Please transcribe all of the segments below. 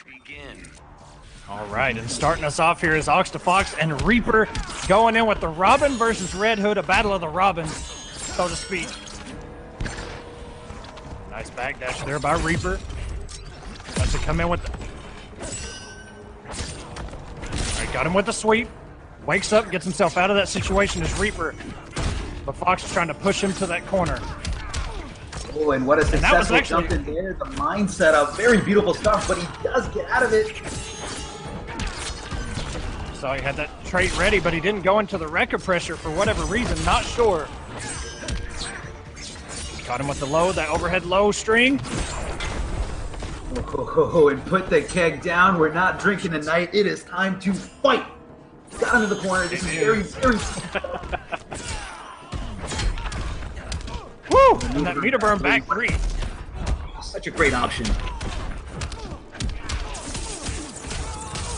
Begin. All right, and starting us off here is AUXdaFox and Reaper going in with the Robin versus Red Hood, a battle of the Robins, so to speak. Nice backdash there by Reaper. About to come in with the... All right, got him with the sweep. Wakes up, gets himself out of that situation as Reaper. But Fox is trying to push him to that corner. Oh, and what a successful jump in there. The mind setup, very beautiful stuff, but he does get out of it. So he had that trait ready, but he didn't go into the wrecker pressure for whatever reason, not sure. Caught him with the low, that overhead low string. Oh, and put the keg down. We're not drinking tonight. It is time to fight. Got him in the corner. This is very, very... Woo! And that meter burn back three. Such a great option.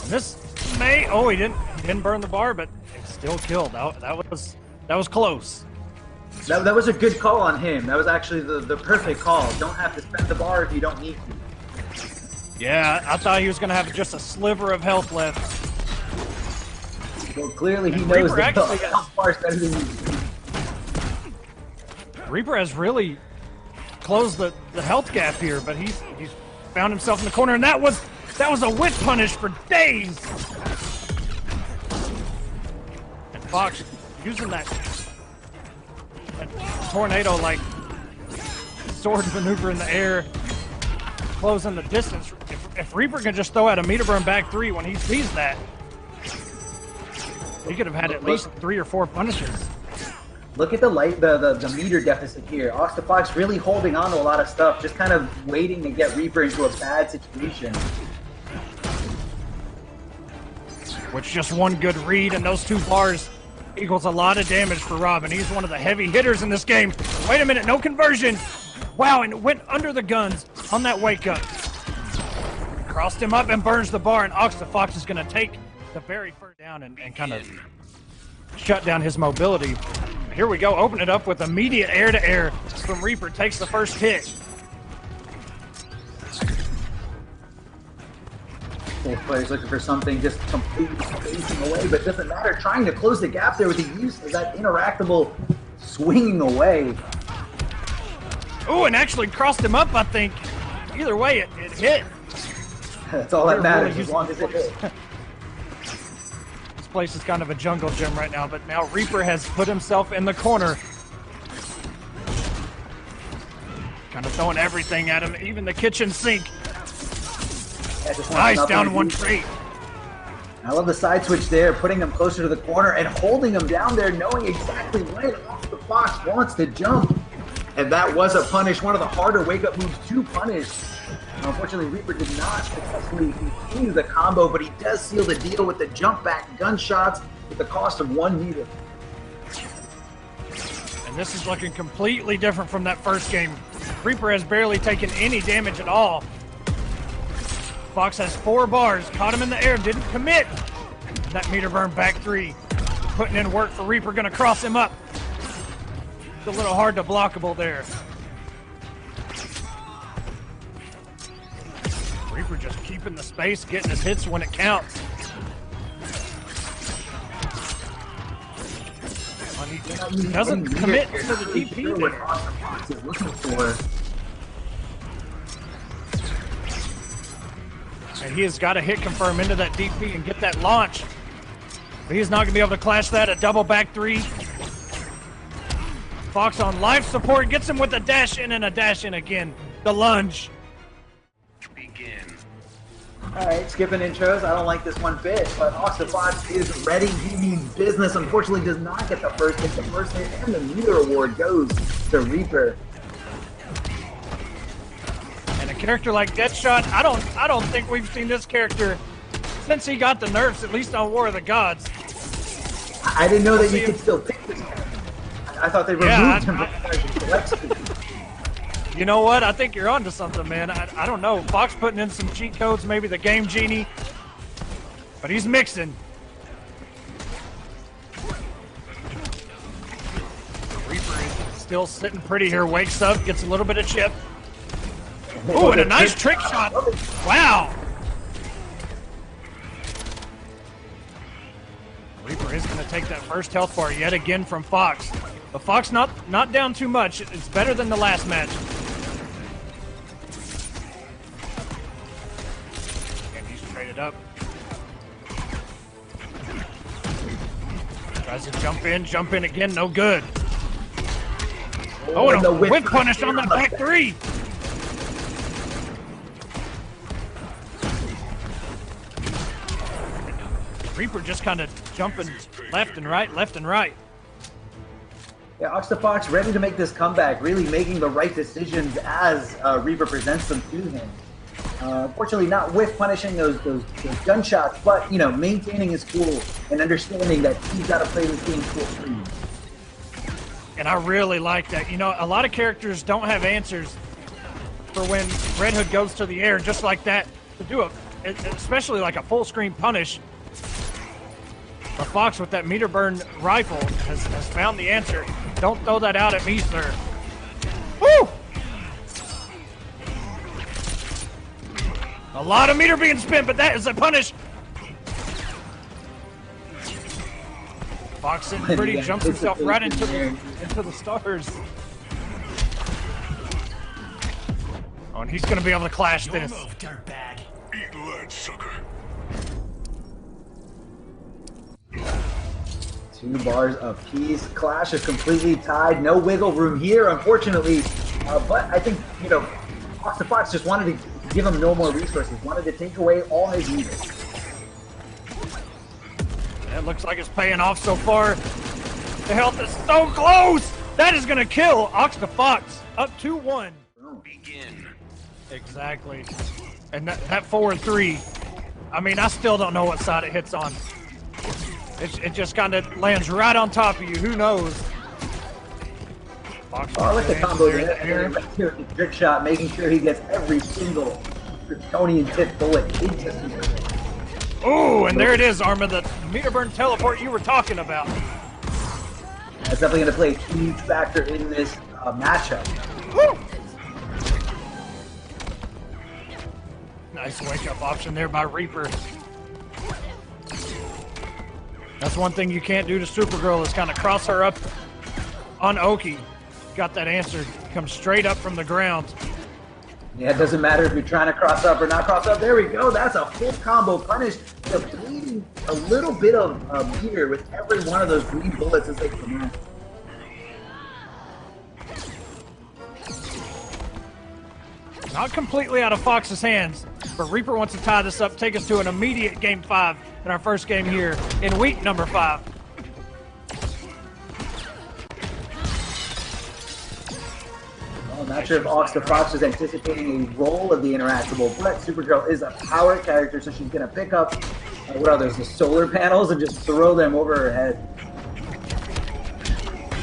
And this may... Oh, he didn't burn the bar, but it still killed. That was close. That was a good call on him. That was actually the perfect call. Don't have to spend the bar if you don't need to. Yeah, I thought he was going to have just a sliver of health left. Well, clearly he knows the health bar's better than you. Reaper has really closed the health gap here, but he's found himself in the corner, and that was a whip punish for days. And Fox using that tornado-like sword maneuver in the air, closing the distance. If Reaper can just throw out a meter burn back three when he sees that, he could have had at least 3 or 4 punishes. Look at the meter deficit here. AUXdaFox really holding on to a lot of stuff, just kind of waiting to get Reaper into a bad situation. With just one good read, and those 2 bars equals a lot of damage for Robin. He's one of the heavy hitters in this game. Wait a minute, no conversion. Wow, and went under the guns on that wake up. Crossed him up and burns the bar, and AUXdaFox is going to take the very first down and kind of shut down his mobility. Here we go, open it up with immediate air-to-air from Reaper, takes the first hit. Both players looking for something just completely spacing away, but it doesn't matter. Trying to close the gap there with the use of that interactable swinging away. Ooh, and actually crossed him up, I think. Either way, it hit. That's all that matters, as long as it hit. This place is kind of a jungle gym right now, but now Reaper has put himself in the corner. Kind of throwing everything at him, even the kitchen sink. Nice, down one trait. I love the side switch there, putting him closer to the corner and holding him down there, knowing exactly when AUXdaFox wants to jump. And that was a punish, one of the harder wake-up moves to punish. Unfortunately, Reaper did not successfully continue the combo, but he does seal the deal with the jump back gunshots at the cost of 1 meter. And this is looking completely different from that first game. Reaper has barely taken any damage at all. Fox has 4 bars, caught him in the air, didn't commit. And that meter burn back 3. Putting in work for Reaper, gonna cross him up. It's a little hard to blockable there. Reaper just keeping the space, getting his hits when it counts. He doesn't commit to the DP there. Looking for. And he has got to hit confirm into that DP and get that launch. But he's not going to be able to clash that. A double back 3. Fox on life support, gets him with a dash in and a dash in again. The lunge. Begin. Alright, skipping intros. I don't like this one bit, but AUXdaFox is ready. He means business. Unfortunately, does not get the first hit. The first hit and the meter award goes to Reaper. And a character like Deadshot, I don't think we've seen this character since he got the nerfs, at least on War of the Gods. I didn't know that you could still pick this character. I thought they removed him from You know what? I think you're onto something, man. I don't know. Fox putting in some cheat codes, maybe the Game Genie. But he's mixing. Reaper is still sitting pretty here. Wakes up, gets a little bit of chip. Ooh, and a nice trick shot. Wow. is going to take that first health bar yet again from Fox. But Fox not down too much. It's better than the last match. And he's traded up. Tries to jump in again, no good. Oh, and a whip punish on that back three. Reaper just kind of jumping left and right. Yeah, AUXdaFox ready to make this comeback, really making the right decisions as Reaper presents them to him. Unfortunately, not with punishing those gunshots, but, you know, maintaining his cool and understanding that he's got to play this game full screen. And I really like that. You know, a lot of characters don't have answers for when Red Hood goes to the air just like that to do especially like a full screen punish. But Fox with that meter burn rifle has found the answer. Don't throw that out at me, sir. Woo! A lot of meter being spent, but that is a punish. Fox sitting pretty, jumps himself right into the stars. Oh, and he's going to be able to clash this. Dirtbag. Eat lead, sucker. 2 bars apiece. Clash is completely tied. No wiggle room here, unfortunately. But I think, you know, AUXdaFox just wanted to give him no more resources. Wanted to take away all his meters. It looks like it's paying off so far. The health is so close. That is going to kill AUXdaFox. Up 2-1. Begin. Exactly. And that 4-3. I mean, I still don't know what side it hits on. It just kind of lands right on top of you. Who knows? Oh, look at the combo there. The trick shot, making sure he gets every single Kryptonian tip bullet into Supergirl. Oh, and there it is, Arma, the meter burn teleport you were talking about. That's definitely going to play a huge factor in this matchup. Woo! Nice wake-up option there by Reaper. That's one thing you can't do to Supergirl is kind of cross her up on Oki. Got that answer. Comes straight up from the ground. Yeah, it doesn't matter if you're trying to cross up or not cross up. There we go. That's a full combo punish. Depleting a little bit of meter with every one of those green bullets as they come in. Not completely out of Fox's hands, but Reaper wants to tie this up, take us to an immediate Game 5 in our first game here in week number 5. I'm not sure if AUXdaFox is anticipating a roll of the interactable, but Supergirl is a power character, so she's going to pick up, what are those, the solar panels and just throw them over her head.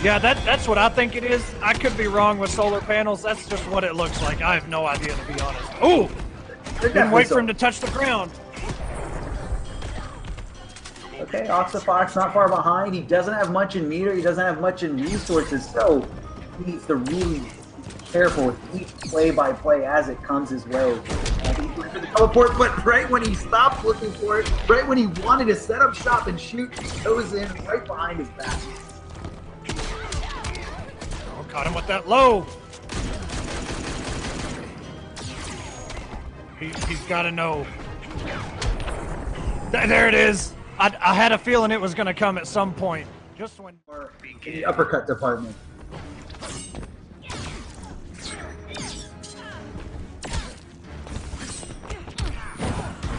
Yeah, that's what I think it is. I could be wrong with solar panels. That's just what it looks like. I have no idea, to be honest. Ooh! Didn't wait for him to touch the ground. Okay, AUXdaFox not far behind. He doesn't have much in meter. He doesn't have much in resources, so he needs to really be careful with each play-by-play as it comes his way. He's looking for the teleport, but right when he stopped looking for it, right when he wanted to set up shop and shoot, he goes in right behind his back. Oh, caught him with that low. He's got to know. There it is. I had a feeling it was going to come at some point. Just when in the uppercut department.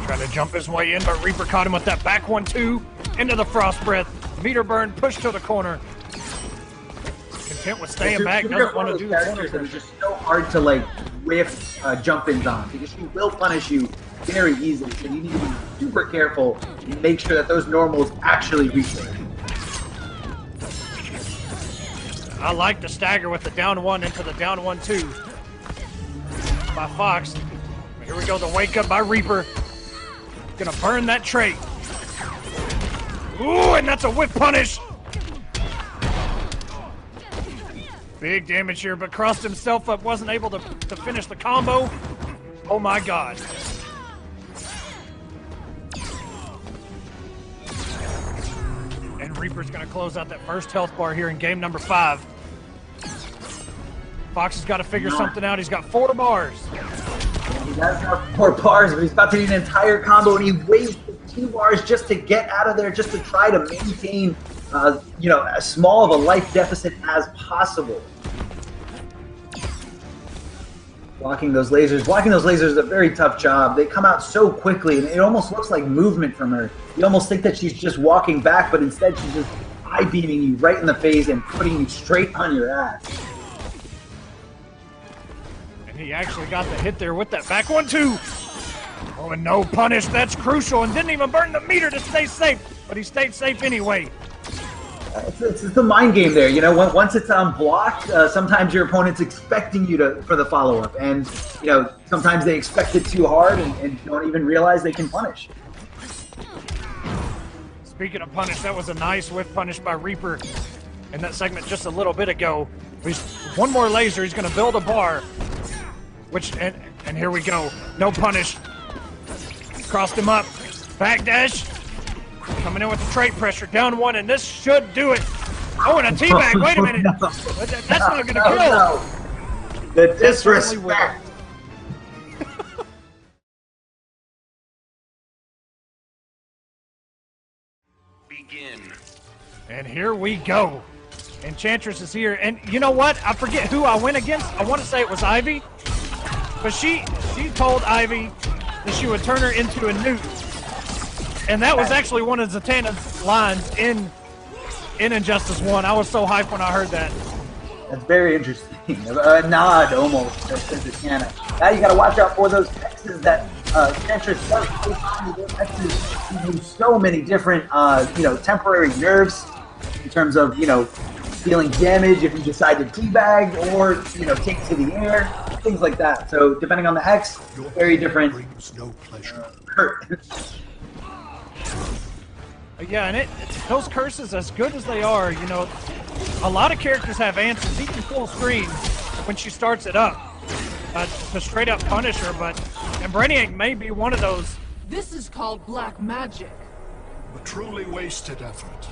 Trying to jump his way in, but Reaper caught him with that back 1-2 into the frost breath. Meter burn, push to the corner. Content with staying back, doesn't want to do the corner. It's just so hard to like whiff jump-ins on because she will punish you very easily. So you need to be super careful and make sure that those normals actually reach her. I like the stagger with the down 1 into the down 1-2 by Fox. Here we go, the wake up by Reaper. Gonna burn that trait. Ooh, and that's a whip punish. Big damage here, but crossed himself up, wasn't able to finish the combo. Oh my God. And Reaper's going to close out that first health bar here in game number 5. Fox has got to figure something out. He's got 4 bars. He does have 4 bars, but he's about to need an entire combo, and he wasted 2 bars just to get out of there, just to try to maintain, you know, as small of a life deficit as possible. Blocking those lasers is a very tough job. They come out so quickly, and it almost looks like movement from her. You almost think that she's just walking back, but instead she's just eye-beaming you right in the face and putting you straight on your ass. And he actually got the hit there with that back 1-2. Oh, and no punish. That's crucial, and didn't even burn the meter to stay safe, but he stayed safe anyway. It's the mind game there, you know. Once it's on block, sometimes your opponent's expecting you for the follow-up, and you know sometimes they expect it too hard and don't even realize they can punish. Speaking of punish, that was a nice whiff punish by Reaper in that segment just a little bit ago. He's one more laser. He's going to build a bar, and here we go. No punish. Crossed him up. Backdash. Coming in with the trait pressure, down 1, and this should do it. Oh, and a teabag. Wait a minute. No. That's not going to kill. No. The disrespect. Begin. And here we go. Enchantress is here, and you know what? I forget who I went against. I want to say it was Ivy, but she told Ivy that she would turn her into a newt. And that was actually one of Zatanna's lines in Injustice 1. I was so hyped when I heard that. That's very interesting. A nod almost to Zatanna. Now you got to watch out for those X's that Enchantress does. She moves so many different, you know, temporary nerves in terms of, you know, dealing damage if you decide to teabag or, you know, take to the air, things like that. So depending on the X, very different. Hurt. Yeah, and those curses, as good as they are, you know, a lot of characters have answers, even full screen, when she starts it up to straight up punish her, and Brainiac may be one of those. This is called black magic. A truly wasted effort.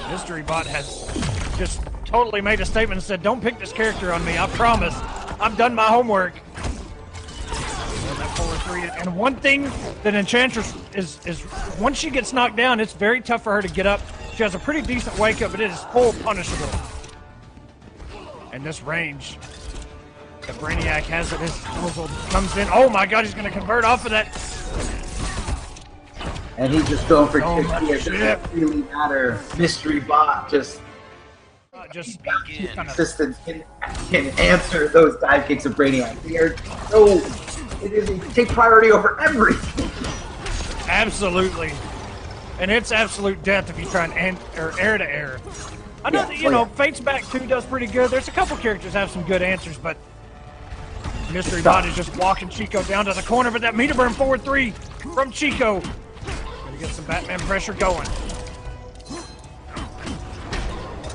Mystery Bot has just totally made a statement and said, don't pick this character on me, I promise. I've done my homework. And one thing that Enchantress is once she gets knocked down, it's very tough for her to get up. She has a pretty decent wake up, but it is full punishable. And this range that Brainiac has at his disposal comes in. Oh my god, he's going to convert off of that. And he's just going for Oh, it doesn't really matter. Mystery Bot just consistent can answer those dive kicks of Brainiac. They are so they take priority over everything. Absolutely. And it's absolute death if you try and air to air. I know that, you know, Fate's Back 2 does pretty good. There's a couple characters have some good answers, but Mystery Bot is just walking Cheeko down to the corner, but that meter burn forward 3 from Cheeko. Gonna get some Batman pressure going.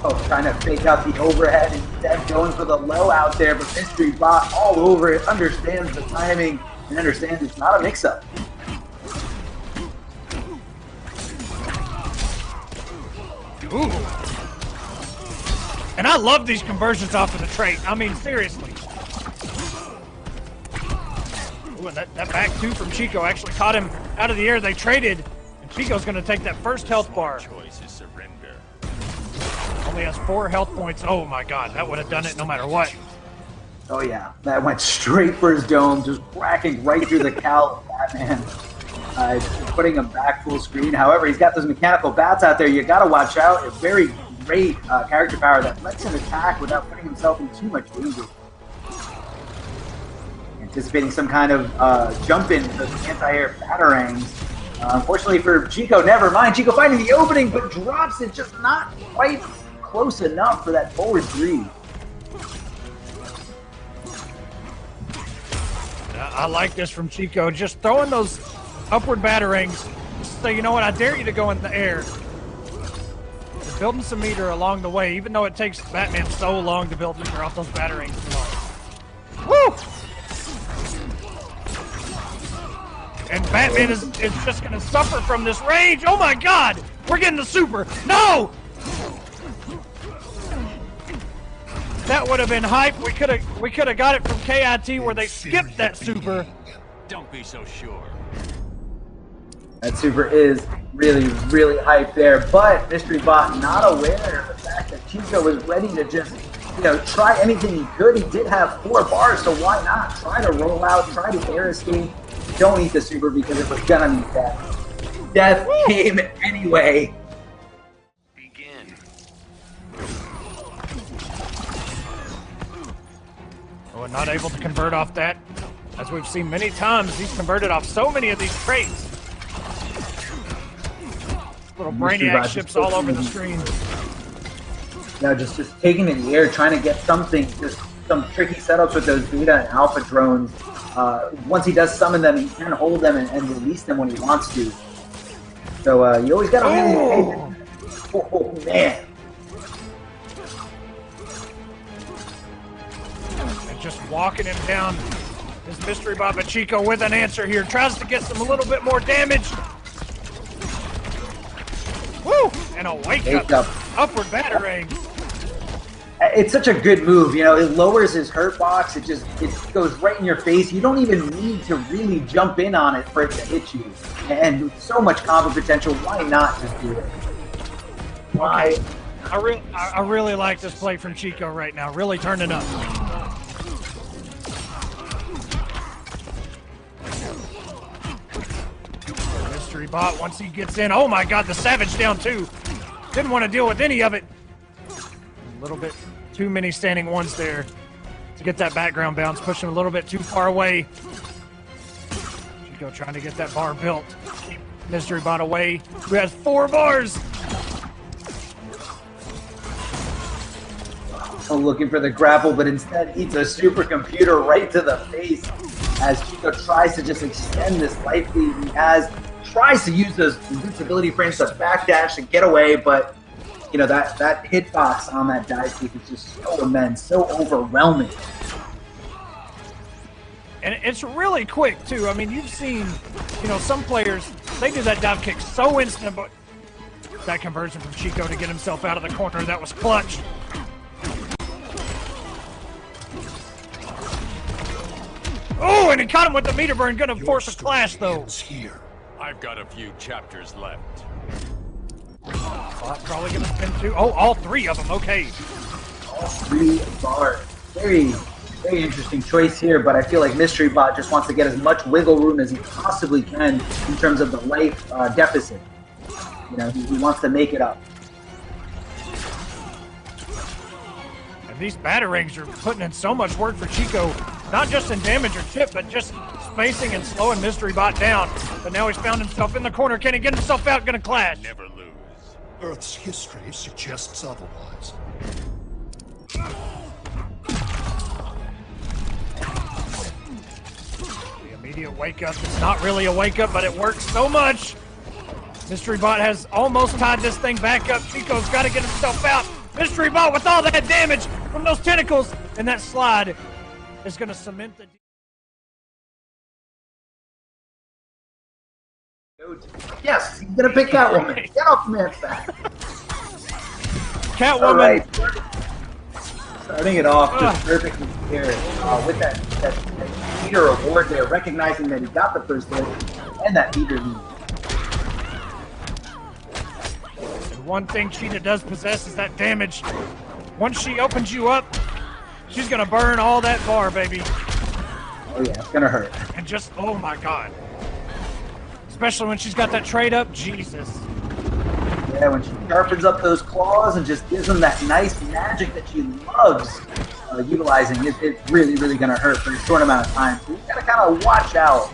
Oh, trying to fake out the overhead instead, going for the low out there, but Mystery Bot all over it, understands the timing, and understands it's not a mix-up. Ooh. And I love these conversions off of the trait. I mean, seriously. Ooh, and that back 2 from Cheeko actually caught him out of the air. They traded, and Cheeko's going to take that first health bar. Choice is surrender. Only has 4 health points. Oh my god, that would have done it no matter what. Oh yeah, that went straight for his dome, just whacking right through the cowl of Batman. Putting him back full screen. However, he's got those mechanical bats out there. You got to watch out. A very great character power that lets him attack without putting himself in too much danger. Anticipating some kind of jump in to the anti-air batarangs. Unfortunately for Cheeko, never mind. Cheeko finding the opening, but drops it, just not quite close enough for that forward 3. I like this from Cheeko, just throwing those upward batarangs. So you know what, I dare you to go in the air. They're building some meter along the way, even though it takes Batman so long to build meter off those batarangs. Woo! And Batman is just gonna suffer from this range. Oh my god! We're getting the super! No! That would have been hype. We could have got it from KIT where they skipped that super. Don't be so sure. That super is really, really hype there, but Mystery Bot not aware of the fact that Cheeko was ready to just, you know, try anything he could. He did have 4 bars, so why not? Try to roll out, try to air escape. Don't eat the super because it was gonna be death. Death came anyway. Begin. Oh, not able to convert off that. As we've seen many times, he's converted off so many of these traits. Little Brainiac ships all over the screen. Now just taking in the air, trying to get something, just some tricky setups with those beta and alpha drones. Once he does summon them, he can hold them and release them when he wants to. So you always got to really oh man. And just walking him down. This Mystery Bot Cheeko with an answer here. Tries to get some a little bit more damage. Woo! And a wake up. Upward battering. It's such a good move, you know, it lowers his hurt box, it goes right in your face. You don't even need to really jump in on it for it to hit you. And so much combo potential, why not just do it? Why? I really like this play from Cheeko right now, really turning up. Mystery Bot, once he gets in, oh my god, the Savage down too. Didn't want to deal with any of it. A little bit too many standing ones there to get that background bounce. Push him a little bit too far away. Cheeko trying to get that bar built. Keep Mystery Bot away. Who has 4 bars? So looking for the grapple, but instead eats a supercomputer right to the face as Cheeko tries to just extend this life lead he has. Tries to use those invincibility frames to backdash and get away, but you know, that hitbox on that dive kick is just so immense, so overwhelming. And it's really quick, too. I mean, you've seen, you know, some players, they do that dive kick so instant, but that conversion from Cheeko to get himself out of the corner, that was clutch. Oh, and he caught him with the meter burn, gonna force a clash, though. Here. I've got a few chapters left. Probably gonna spin 2. Oh, all 3 of them. Okay. All 3 bars. Very, very interesting choice here, but I feel like Mystery Bot just wants to get as much wiggle room as he possibly can in terms of the life deficit. You know, he wants to make it up. And these batarangs are putting in so much work for Cheeko, not just in damage or chip, but just spacing and slowing Mystery Bot down. But now he's found himself in the corner. Can he get himself out? Gonna clash. Never lose. Earth's history suggests otherwise. The immediate wake up. It's not really a wake up, but it works so much. Mystery Bot has almost tied this thing back up. Cheeko's got to get himself out. Mystery Bot with all that damage from those tentacles, and that slide is going to cement the... Yes, he's gonna pick Catwoman. Get off the man's back. Catwoman. All right. Starting it off just perfectly here with that meter award there, recognizing that he got the first hit and that meter lead. And one thing Cheetah does possess is that damage. Once she opens you up, she's gonna burn all that bar, baby. Oh yeah, it's gonna hurt. And just, oh my god. Especially when she's got that trade up, Jesus. Yeah, when she sharpens up those claws and just gives them that nice magic that she loves utilizing, it's really, really going to hurt for a short amount of time. So you got to kind of watch out.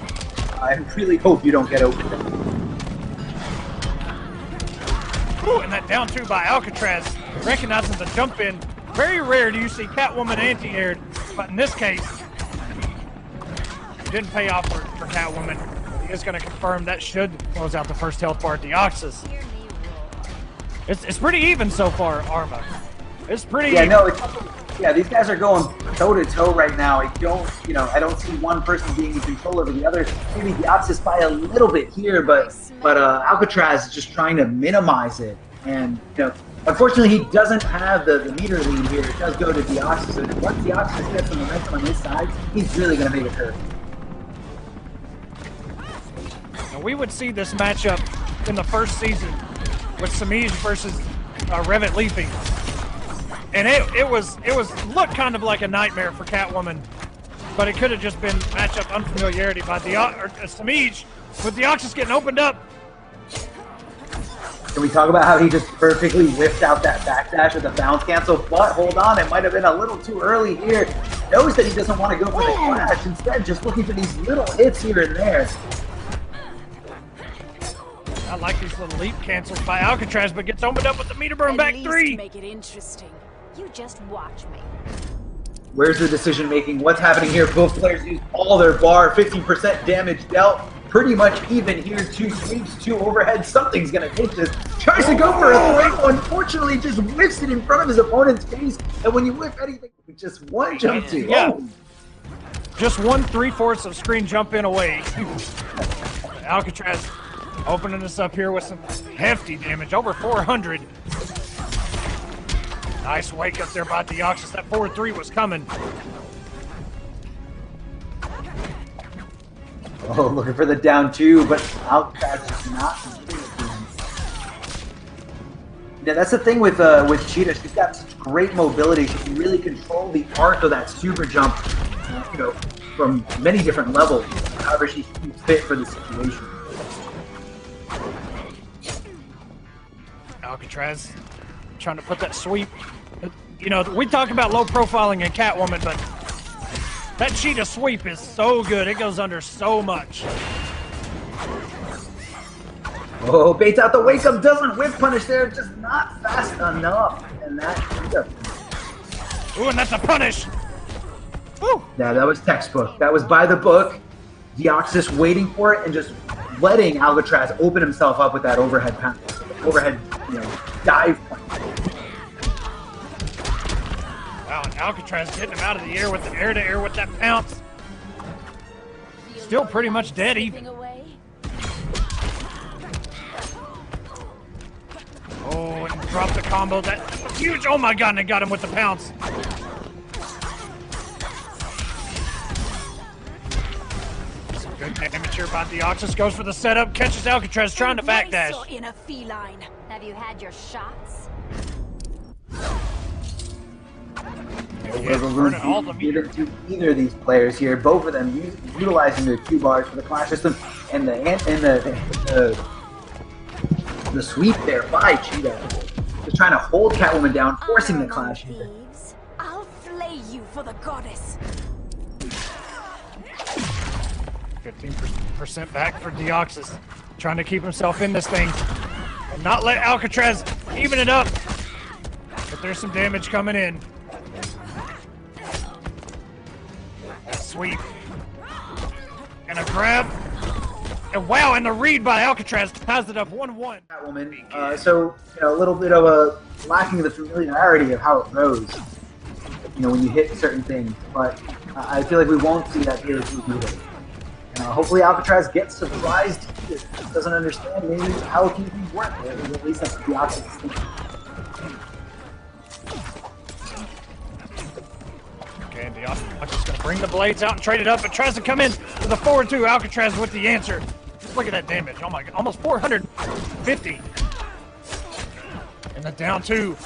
I really hope you don't get opened. Ooh, and that down 2 by Alcatraz, recognizing the jump in. Very rare do you see Catwoman anti-aired, but in this case, it didn't pay off for Catwoman. He is going to confirm that should close out the first health bar at the Oxus. It's pretty even so far, Arma. It's pretty even. No, Yeah, these guys are going toe to toe right now. I don't see one person being in control over the other. Maybe Deoxys by a little bit here, but Alcatraz is just trying to minimize it. And unfortunately, he doesn't have the meter lead here. It does go to Deoxys. So once Deoxys gets some momentum on his side, he's really going to make it hurt. Now, we would see this matchup in the first season with Semiij versus Revetleafing. And it looked kind of like a nightmare for Catwoman, but it could have just been matchup unfamiliarity by Semiij with Deoxys getting opened up. Can we talk about how he just perfectly whiffed out that backdash with the bounce cancel? But hold on, it might have been a little too early here. Knows that he doesn't want to go for the clash. Instead, just looking for these little hits here and there. I like these little leap cancels by Alcatraz, but gets opened up with the meter burn back three. Make it interesting. You just watch me. Where's the decision making? What's happening here? Both players use all their bar, 15% damage dealt. Pretty much even here. 2 sweeps, 2 overheads. Something's gonna take this. Tries to go for a throw. Unfortunately, just whiffs it in front of his opponent's face. And when you whiff anything, just one jump to. Yeah. Just 1 3/4 of screen jump in away. Alcatraz opening us up here with some hefty damage, over 400. Nice wake up there by Deoxys. That 4-3 was coming. Oh, looking for the down 2, but Alcatraz is not getting it to him. Yeah, that's the thing with Cheetah. She's got such great mobility. She can really control the arc of that super jump, from many different levels. However, she seems fit for the situation. Alcatraz trying to put that sweep. We talk about low profiling in Catwoman, but that Cheetah sweep is so good. It goes under so much. Oh, baits out the wake up, doesn't whip punish there, just not fast enough. And that Cheetah. Ooh, and that's a punish. Woo. Yeah, that was textbook. That was by the book. Deoxys waiting for it and just letting Alcatraz open himself up with that overhead pound. Overhead, dive punch. Wow, and Alcatraz getting him out of the air with the air-to-air with that pounce. Still pretty much dead even. Oh, and dropped the combo. That huge, oh my god, and it got him with the pounce. Some good damage here by Deoxys. Goes for the setup, catches Alcatraz trying to backdash. In a feline. Have you had your shots? Burning all the meter. To either of these players here, both of them utilizing their 2 bars for the clash system, and the sweep there by Cheetah, just trying to hold Catwoman down, forcing the clash. Thieves. I'll flay you for the goddess. 15% back for Deoxys, trying to keep himself in this thing and not let Alcatraz even it up. But there's some damage coming in. Sweep. And a grab. And wow, and the read by Alcatraz ties it up 1-1. Catwoman, so a little bit of a lacking the familiarity of how it goes, when you hit certain things. But I feel like we won't see that here either. Hopefully Alcatraz gets surprised. He doesn't understand maybe how few things work. At least that's the opposite thing. Okay, and Deoxys going to bring the blades out and trade it up, but tries to come in with a 4-2. Alcatraz with the answer. Look at that damage. Oh my god, almost 450. And the down 2.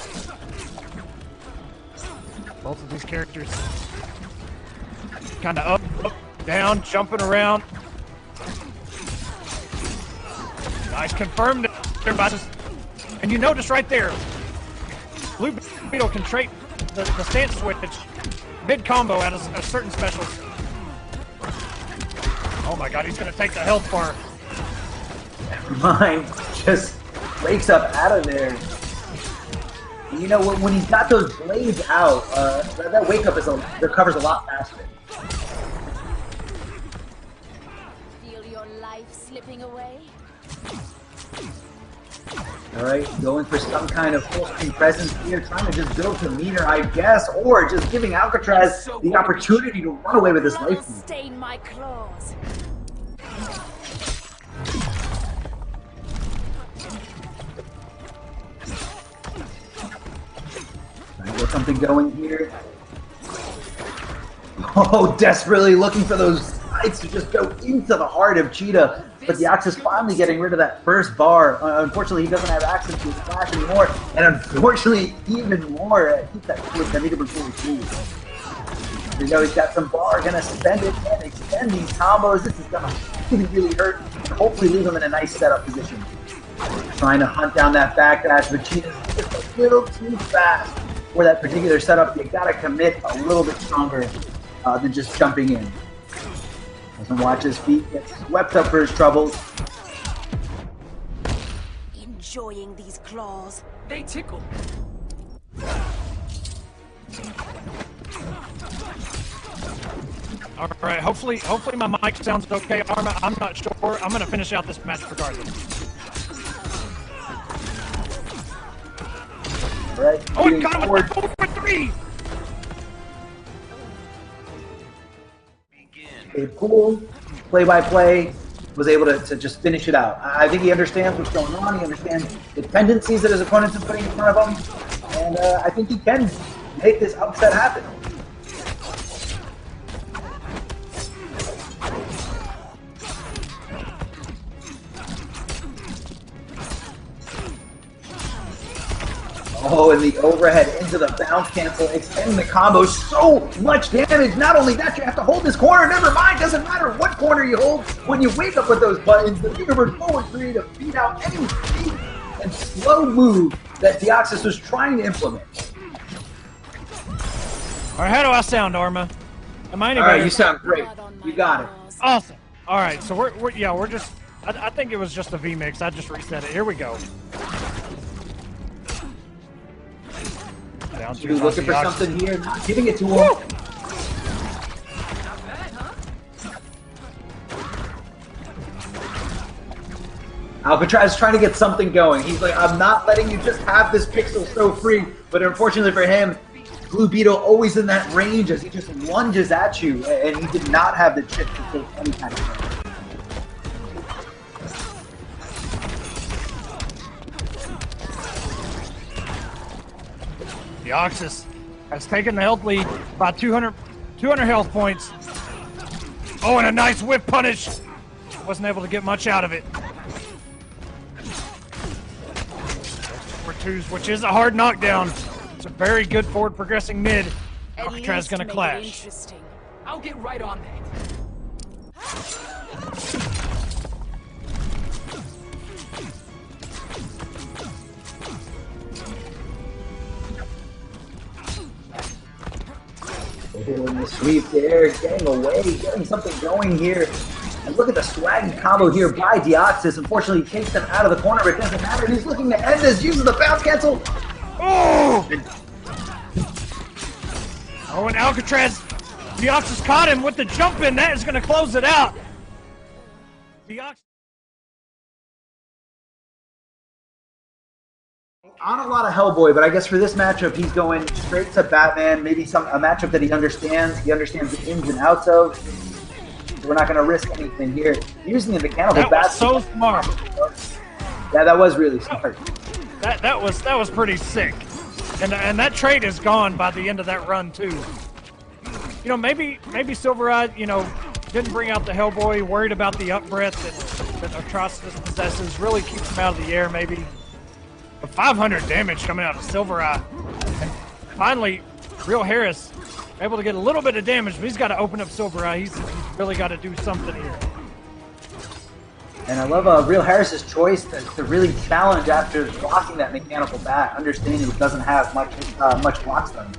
Both of these characters kind of up, down, jumping around. Nice confirmed there. And you notice right there, Blue Beetle can trade the stance switch mid-combo out of certain specials. Oh my god, he's going to take the health bar. Mine just wakes up out of there. When he's got those blades out, that wake up recovers a lot faster. Feel your life slipping away? All right, going for some kind of full screen presence here, trying to just build to meter, I guess, or just giving Alcatraz the opportunity to run away with his life. Stain my claws. Trying to get something going here. Oh, desperately looking for those sides to just go into the heart of Cheetah. But the Ox is finally getting rid of that first bar. Unfortunately, he doesn't have access to his flash anymore. And unfortunately, even more, keep that quick. I think it was really cool. There you go, he's got some bar, gonna spend it and extend these combos. This is gonna really hurt. And hopefully leave him in a nice setup position. Trying to hunt down that backdash, but Cheetah's just a little too fast for that particular setup. You gotta commit a little bit stronger than just jumping in. Doesn't watch his feet, gets swept up for his troubles. Enjoying these claws. They tickle. All right, hopefully my mic sounds okay, Arma. I'm not sure. I'm gonna finish out this match regardless. All right. Oh, he got him with 4 for 3. A cool play-by-play, was able to just finish it out. I think he understands what's going on. He understands the tendencies that his opponents are putting in front of him. And I think he can make this upset happen. Oh, and the overhead into the bounce cancel, extending the combo. So much damage. Not only that, you have to hold this corner. Never mind, doesn't matter what corner you hold. When you wake up with those buttons, the universe forward 3 to beat out any speed and slow move that Deoxys was trying to implement. All right, how do I sound, Arma? Am I any All better? right, you sound great. You got it. Awesome. All right, so we're just. I think it was just a V mix. I just reset it. Here we go. Down You're looking for something here, not giving it to him. Alcatraz is trying to get something going. He's like, I'm not letting you just have this pixel so free. But unfortunately for him, Blue Beetle always in that range as he just lunges at you, and he did not have the chip to take any kind of damage. Deoxys has taken the health lead by 200 health points. Oh, and a nice whip punish. Wasn't able to get much out of it. For twos, which is a hard knockdown. It's a very good forward progressing mid. Alcatraz is going to clash. I'll get right on that. Doing the sweep there, getting away, getting something going here. And look at the swaggy combo here by Deoxys. Unfortunately, he takes him out of the corner, but it doesn't matter. He's looking to end this, uses the bounce cancel. Oh! Oh, and Alcatraz, Deoxys caught him with the jump in. That is going to close it out. Deoxys. On a lot of Hellboy, but I guess for this matchup, he's going straight to Batman. Maybe a matchup that he understands. He understands the ins and outs of. So we're not going to risk anything here. Using the mechanical bat. That was so smart. Yeah, that was really smart. That was pretty sick. And that trade is gone by the end of that run too. You know, maybe SylverRye, didn't bring out the Hellboy, worried about the up breath that Atrocitus possesses, really keeps him out of the air maybe. But 500 damage coming out of SylverRye. And finally, Real Harris able to get a little bit of damage, but he's got to open up SylverRye. He's really got to do something here. And I love Real Harris's choice to really challenge after blocking that mechanical bat, understanding it doesn't have much block stun.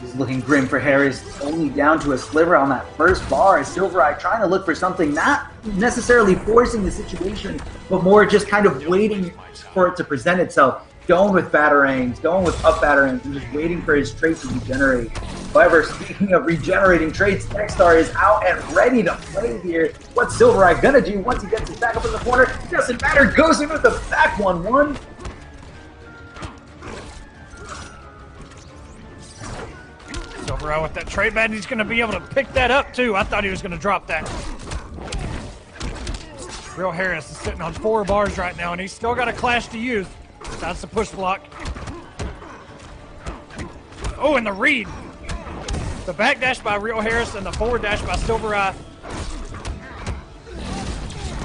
He's looking grim for Harris, only down to a sliver on that first bar as SylverRye trying to look for something, not necessarily forcing the situation, but more just kind of waiting for it to present itself. going with batarangs, going with up batarangs, and just waiting for his trait to regenerate. However, speaking of regenerating traits, Nexstar is out and ready to play here. What's SylverRye gonna do once he gets his back up in the corner? Doesn't matter, goes in with the back 1-1. SylverRye with that trait bat, he's gonna be able to pick that up too. I thought he was gonna drop that. Real Harris is sitting on 4 bars right now, and he's still got a clash to use. That's the push block. Oh, and the read. The backdash by Real Harris and the forward dash by SylverRye.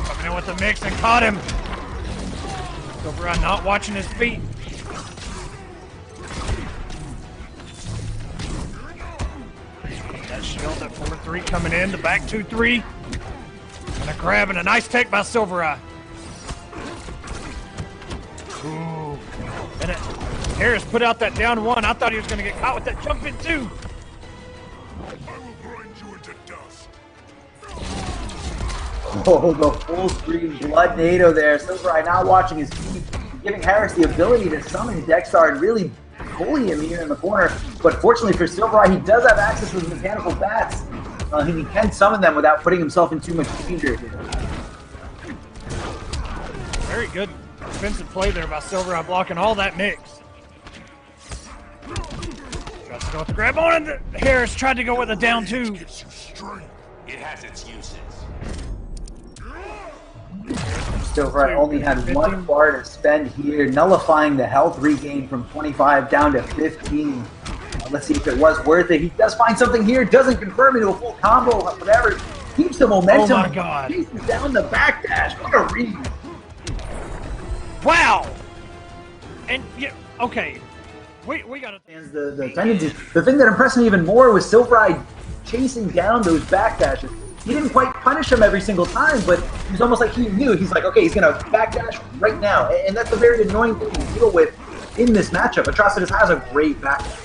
Coming in with the mix and caught him. SylverRye not watching his feet. That shield at 4-3 coming in. The back 2-3. And a grab and a nice take by SylverRye. Ooh. And Harris put out that down 1. I thought he was going to get caught with that jump in 2. Oh, the full screen blood NATO there. SylverRye now watching his feet, giving Harris the ability to summon Nexstar and really bully him here in the corner. But fortunately for SylverRye, he does have access to his mechanical bats. He can summon them without putting himself in too much danger here. Very good defensive play there by SylverRye, blocking all that mix. Tries to go with the grab on, and Harris tried to go with a down 2. It has its uses. SylverRye only had 1 bar to spend here, nullifying the health regain from 25 down to 15. Let's see if it was worth it. He does find something here, doesn't confirm into a full combo, whatever. Keeps the momentum. Oh my God. Chases down the backdash. What a read. Wow. And, yeah, okay. We got to... The tendencies. The thing that impressed me even more was SylverRye chasing down those backdashes. He didn't quite punish him every single time, but he was almost like he knew. He's like, okay, he's going to backdash right now. And that's a very annoying thing to deal with in this matchup. Atrocitus has a great backdash.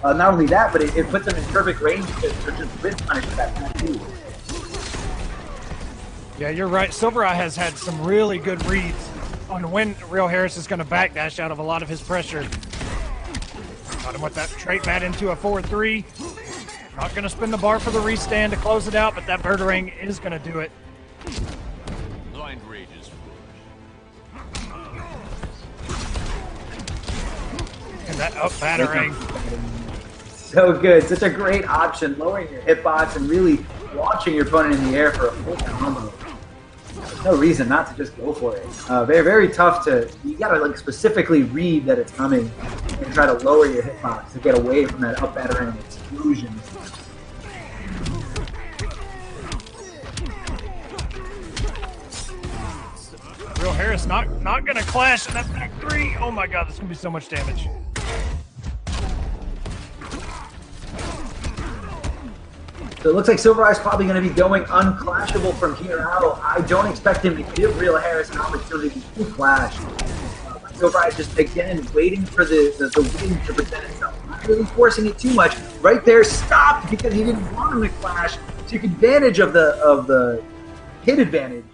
Not only that, but it puts him in perfect range to just wrist punish that time too. Yeah, you're right. SylverRye has had some really good reads on when Real Harris is going to backdash out of a lot of his pressure. Got him with that trait bat into a 4-3. Not going to spin the bar for the restand to close it out, but that Birdarang is going to do it. Blind rage is And that up Batarang. So good. Such a great option. Lowering your hitbox and really launching your opponent in the air for a full combo. There's no reason not to just go for it. Very, very tough to... You got to like specifically read that it's coming and try to lower your hitbox to get away from that up Batarang explosion. Real Harris not going to clash in that back 3. Oh my God, this is going to be so much damage. So it looks like SylverRye is probably going to be going unclashable from here out. I don't expect him to give Real Harris an opportunity to clash. SylverRye is just, again, waiting for the win to present itself. Not really forcing it too much. Right there, stopped because he didn't want him to clash. Took advantage of the hit advantage.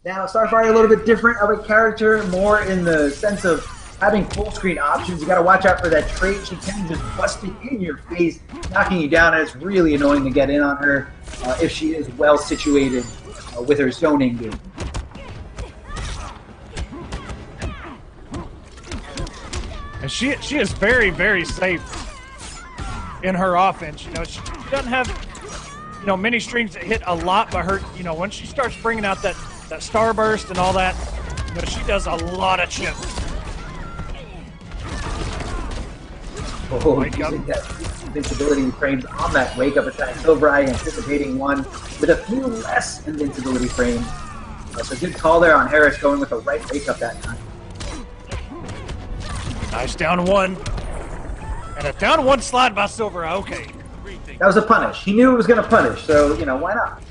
Now, Starfire a little bit different of a character, more in the sense of having full screen options. You got to watch out for that trait. She can just bust it in your face, knocking you down, and it's really annoying to get in on her if she is well situated with her zoning game. And she is very, very safe in her offense. You know, she doesn't have, you know, many strings that hit a lot, but her, you know, when she starts bringing out that starburst and all that, you know, she does a lot of chips. Oh, using that invincibility frames on that wake-up attack. SylverRye anticipating one with a few less invincibility frames. So good call there on Harris going with the right wake-up that time. Nice down 1. And a down 1 slide by SylverRye. Okay. That was a punish. He knew it was going to punish, so, you know, why not?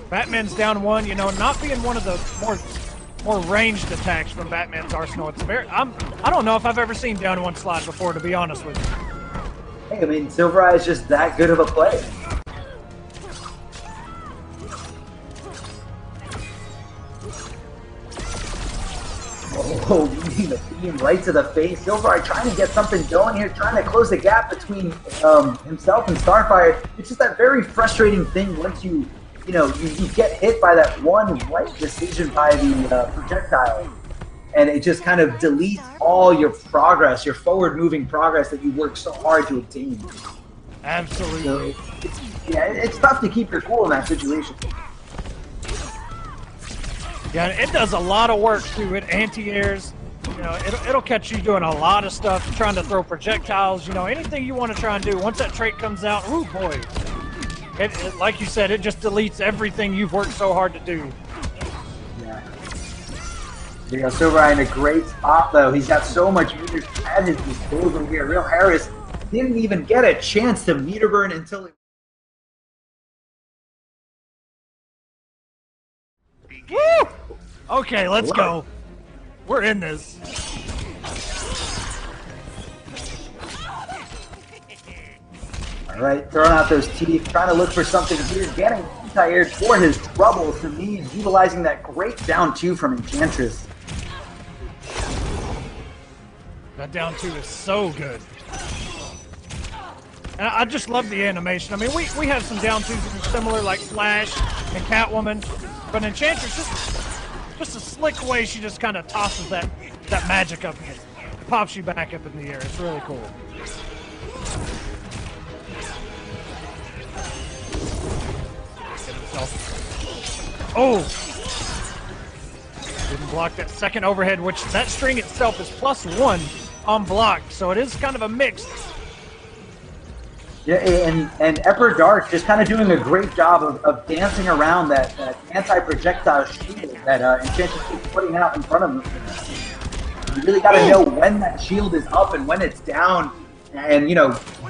Batman's down 1, you know, not being one of the more ranged attacks from Batman's arsenal. It's very, I don't know if I've ever seen down 1 slide before, to be honest with you. Hey, I mean, SylverRye is just that good of a player. using the beam right to the face. SylverRye trying to get something going here, trying to close the gap between himself and Starfire. It's just that very frustrating thing once you get hit by that one right decision by the projectile. And it just kind of deletes all your progress, your forward-moving progress that you worked so hard to obtain. Absolutely. So it's tough to keep your cool in that situation. Yeah, it does a lot of work too. It anti-airs. You know, it'll catch you doing a lot of stuff, trying to throw projectiles. You know, anything you want to try and do. Once that trait comes out, ooh boy, it like you said, it just deletes everything you've worked so hard to do. Yeah. You know, SylverRye in a great spot though. He's got so much meters at his disposal here. Real Harris didn't even get a chance to meter burn until he. Woo! Okay, let's go. We're in this. All right, throwing out those teeth, trying to look for something here, getting anti-aired for his trouble. Semiij utilizing that great down 2 from Enchantress. That down 2 is so good. And I just love the animation. I mean, we have some down 2s that are similar, like Flash and Catwoman, but Enchantress, just a slick way she just kind of tosses that magic up and pops you back up in the air. It's really cool. Oh! Didn't block that second overhead, which that string itself is +1 on block, so it is kind of a mix. Yeah, and Emperor Dark just kind of doing a great job of dancing around that anti-projectile shield that Enchantress keeps putting out in front of him. You really got to know when that shield is up and when it's down, and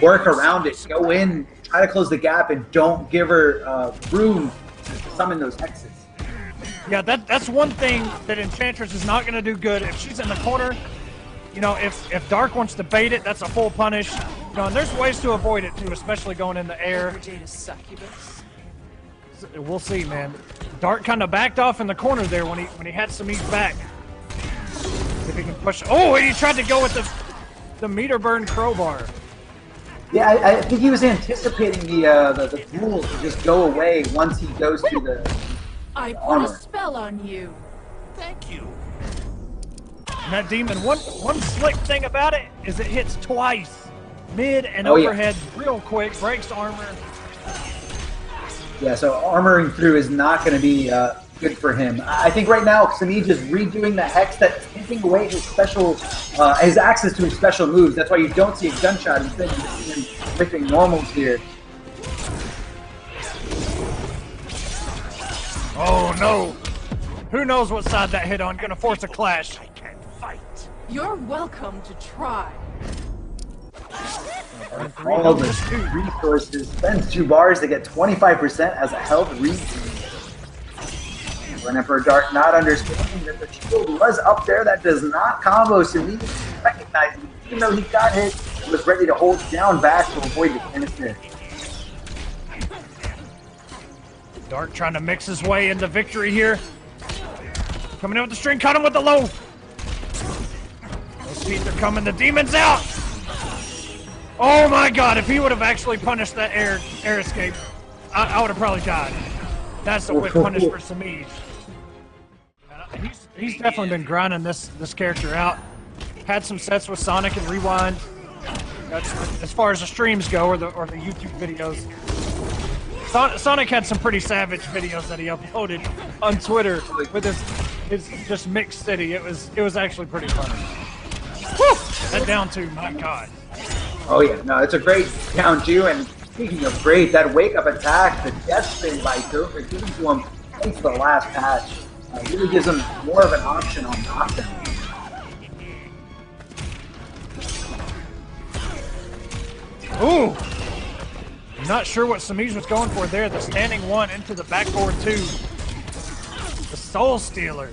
work around it. Go in, try to close the gap, and don't give her room to summon those hexes. Yeah, that's one thing that Enchantress is not going to do good. If she's in the corner, if Dark wants to bait it, that's a full punish. And there's ways to avoid it too, especially going in the air. We'll see, man. Dark kind of backed off in the corner there when he had Semiij back. See if he can push. Oh, and he tried to go with the meter burn crowbar. Yeah, I think he was anticipating the duel to just go away once he goes to the I put armor. a spell on you. Thank you. And that demon, one slick thing about it is it hits twice. Mid and Oh, yeah. overhead real quick, breaks armor. Yeah, so armoring through is not going to be good for him. I think right now Semiij is redoing the hex that's taking away his special, his access to his special moves. That's why you don't see a gunshot. Instead, you see him whipping normals here. Oh no! Who knows what side that hit on? Gonna force a clash. I can't fight. You're welcome to try. All the resources, spends 2 bars to get 25% as a health regain. When Emperor Dark not understanding that the shield was up there, that does not combo. Semiij recognizing, even though he got hit, he was ready to hold down back to avoid the canister. Dark trying to mix his way into victory here. Coming in with the string, cut him with the low. Those teeth are coming, the demon's out! Oh my god, if he would have actually punished that air escape, I would have probably died. That's a whip punish for Semiij. He's definitely been grinding this character out. Had some sets with Sonic and Rewind. That's as far as the streams go, or the YouTube videos. Sonic had some pretty savage videos that he uploaded on Twitter with his just mixed city. It was actually pretty funny. Woo! That down 2, my god. Oh yeah, no, it's a great down 2, and speaking of great, that wake-up attack, the death spin by Joker, giving to him thanks to the last patch, really gives him more of an option on knockdown. Ooh! I'm not sure what Semiij was going for there. The standing 1 into the backboard 2. The Soul Stealer.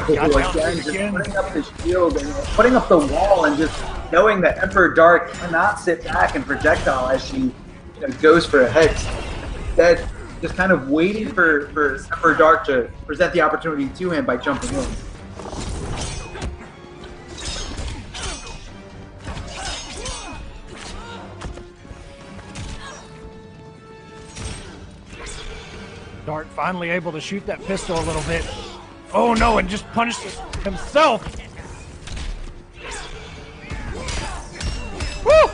Again, just putting up the shield and putting up the wall, and just knowing that Emperor Dark cannot sit back and projectile as she goes for a hex. That just kind of waiting for Dark to present the opportunity to him by jumping in. Dark finally able to shoot that pistol a little bit. Oh no, and just punished himself. Woo!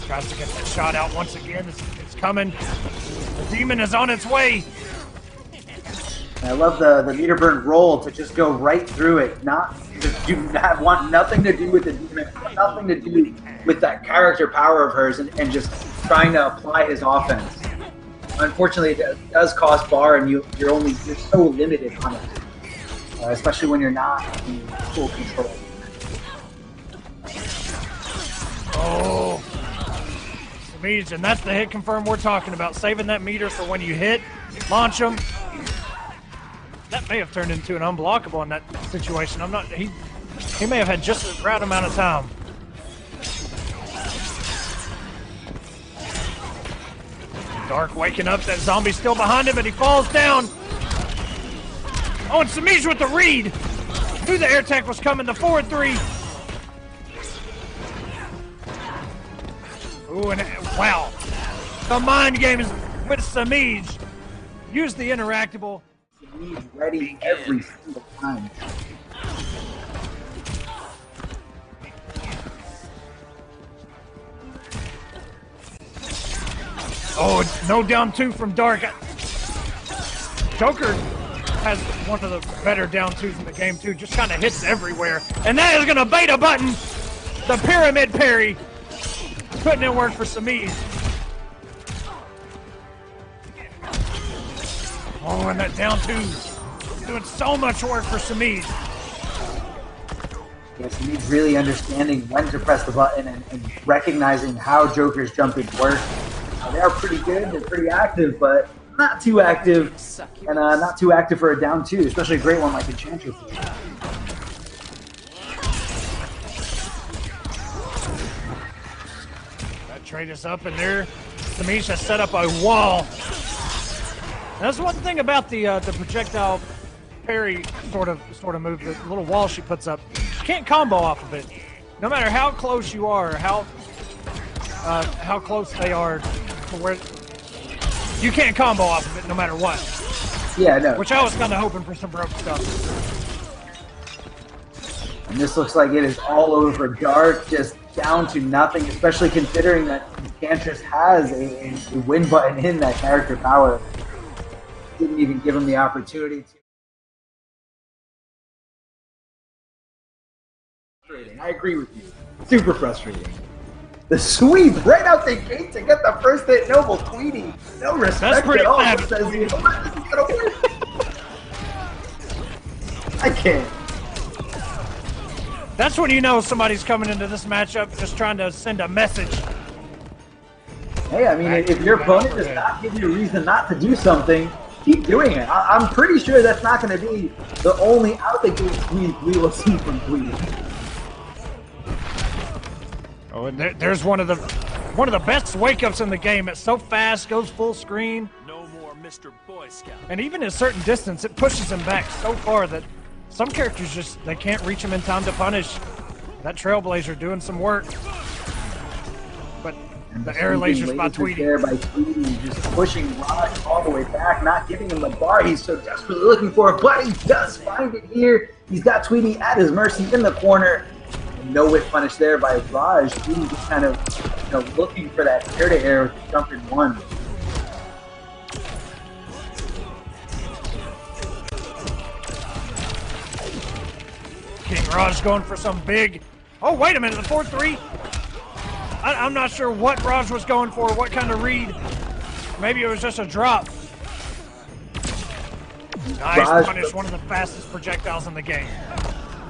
Tries to get that shot out once again. It's coming. The demon is on its way. I love the meter burn roll to just go right through it. Want nothing to do with the demon, nothing to do with that character power of hers, and just trying to apply his offense. Unfortunately, it does cost bar, and you're so limited on it, especially when you're not in full control. Oh, Semiij, and that's the hit confirm we're talking about. Saving that meter for when you hit, launch them. That may have turned into an unblockable in that situation. I'm not. He may have had just the right amount of time. Dark waking up. That zombie's still behind him, and he falls down. Oh, and Semiij with the read. Knew the air tech was coming. The forward three. Ooh, and wow. The mind game is with Semiij. Use the interactable. Semiij ready every single time. Oh, no down two from Dark. Joker has one of the better down twos in the game too. Just kind of hits everywhere. And that is going to bait a button. The pyramid parry. Putting in work for Semiij. Oh, and that down two. Doing so much work for Semiij. Yeah, Semiij really understanding when to press the button and recognizing how Joker's jumping work. They are pretty good, they're pretty active, but not too active, and not too active for a down two, especially a great one like Enchantress. That trade is up in there. Semiij has set up a wall. That's one thing about the projectile parry sort of move, the little wall she puts up. You can't combo off of it. No matter how close you are, how close they are to where you can't combo off of it no matter what. Yeah, no. Which I was kind of hoping for some broke stuff. And this looks like it is all over for Dark, just down to nothing, especially considering that Enchantress has a win button in that character power. Didn't even give him the opportunity to. Frustrating. I agree with you. Super frustrating. The sweep right out the gate to get the first hit. Noble Tweedy. No respect at all. Says, you know what? This is gonna work. I can't. That's when you know somebody's coming into this matchup just trying to send a message. Hey, I mean, if your opponent does not give you a reason not to do something, keep doing it. I'm pretty sure that's not going to be the only out the gate sweep we will see from Tweedy. Oh, and there's one of the best wake-ups in the game. It's so fast, goes full screen. No more Mr. Boy Scout. And even at a certain distance, it pushes him back so far that some characters just, they can't reach him in time to punish. That Trailblazer doing some work. But the air lasers by Tweedy. There by Tweedy, just pushing Raj all the way back, not giving him the bar he's so desperately looking for, but he does find it here. He's got Tweedy at his mercy in the corner. No whip punish there by Raj. Tweedy just kind of, looking for that air-to-air with the jump in one. King Raj going for some big. Oh, wait a minute, the 4-3. I'm not sure what Raj was going for, what kind of read. Maybe it was just a drop. Nice Raj, punish, one of the fastest projectiles in the game.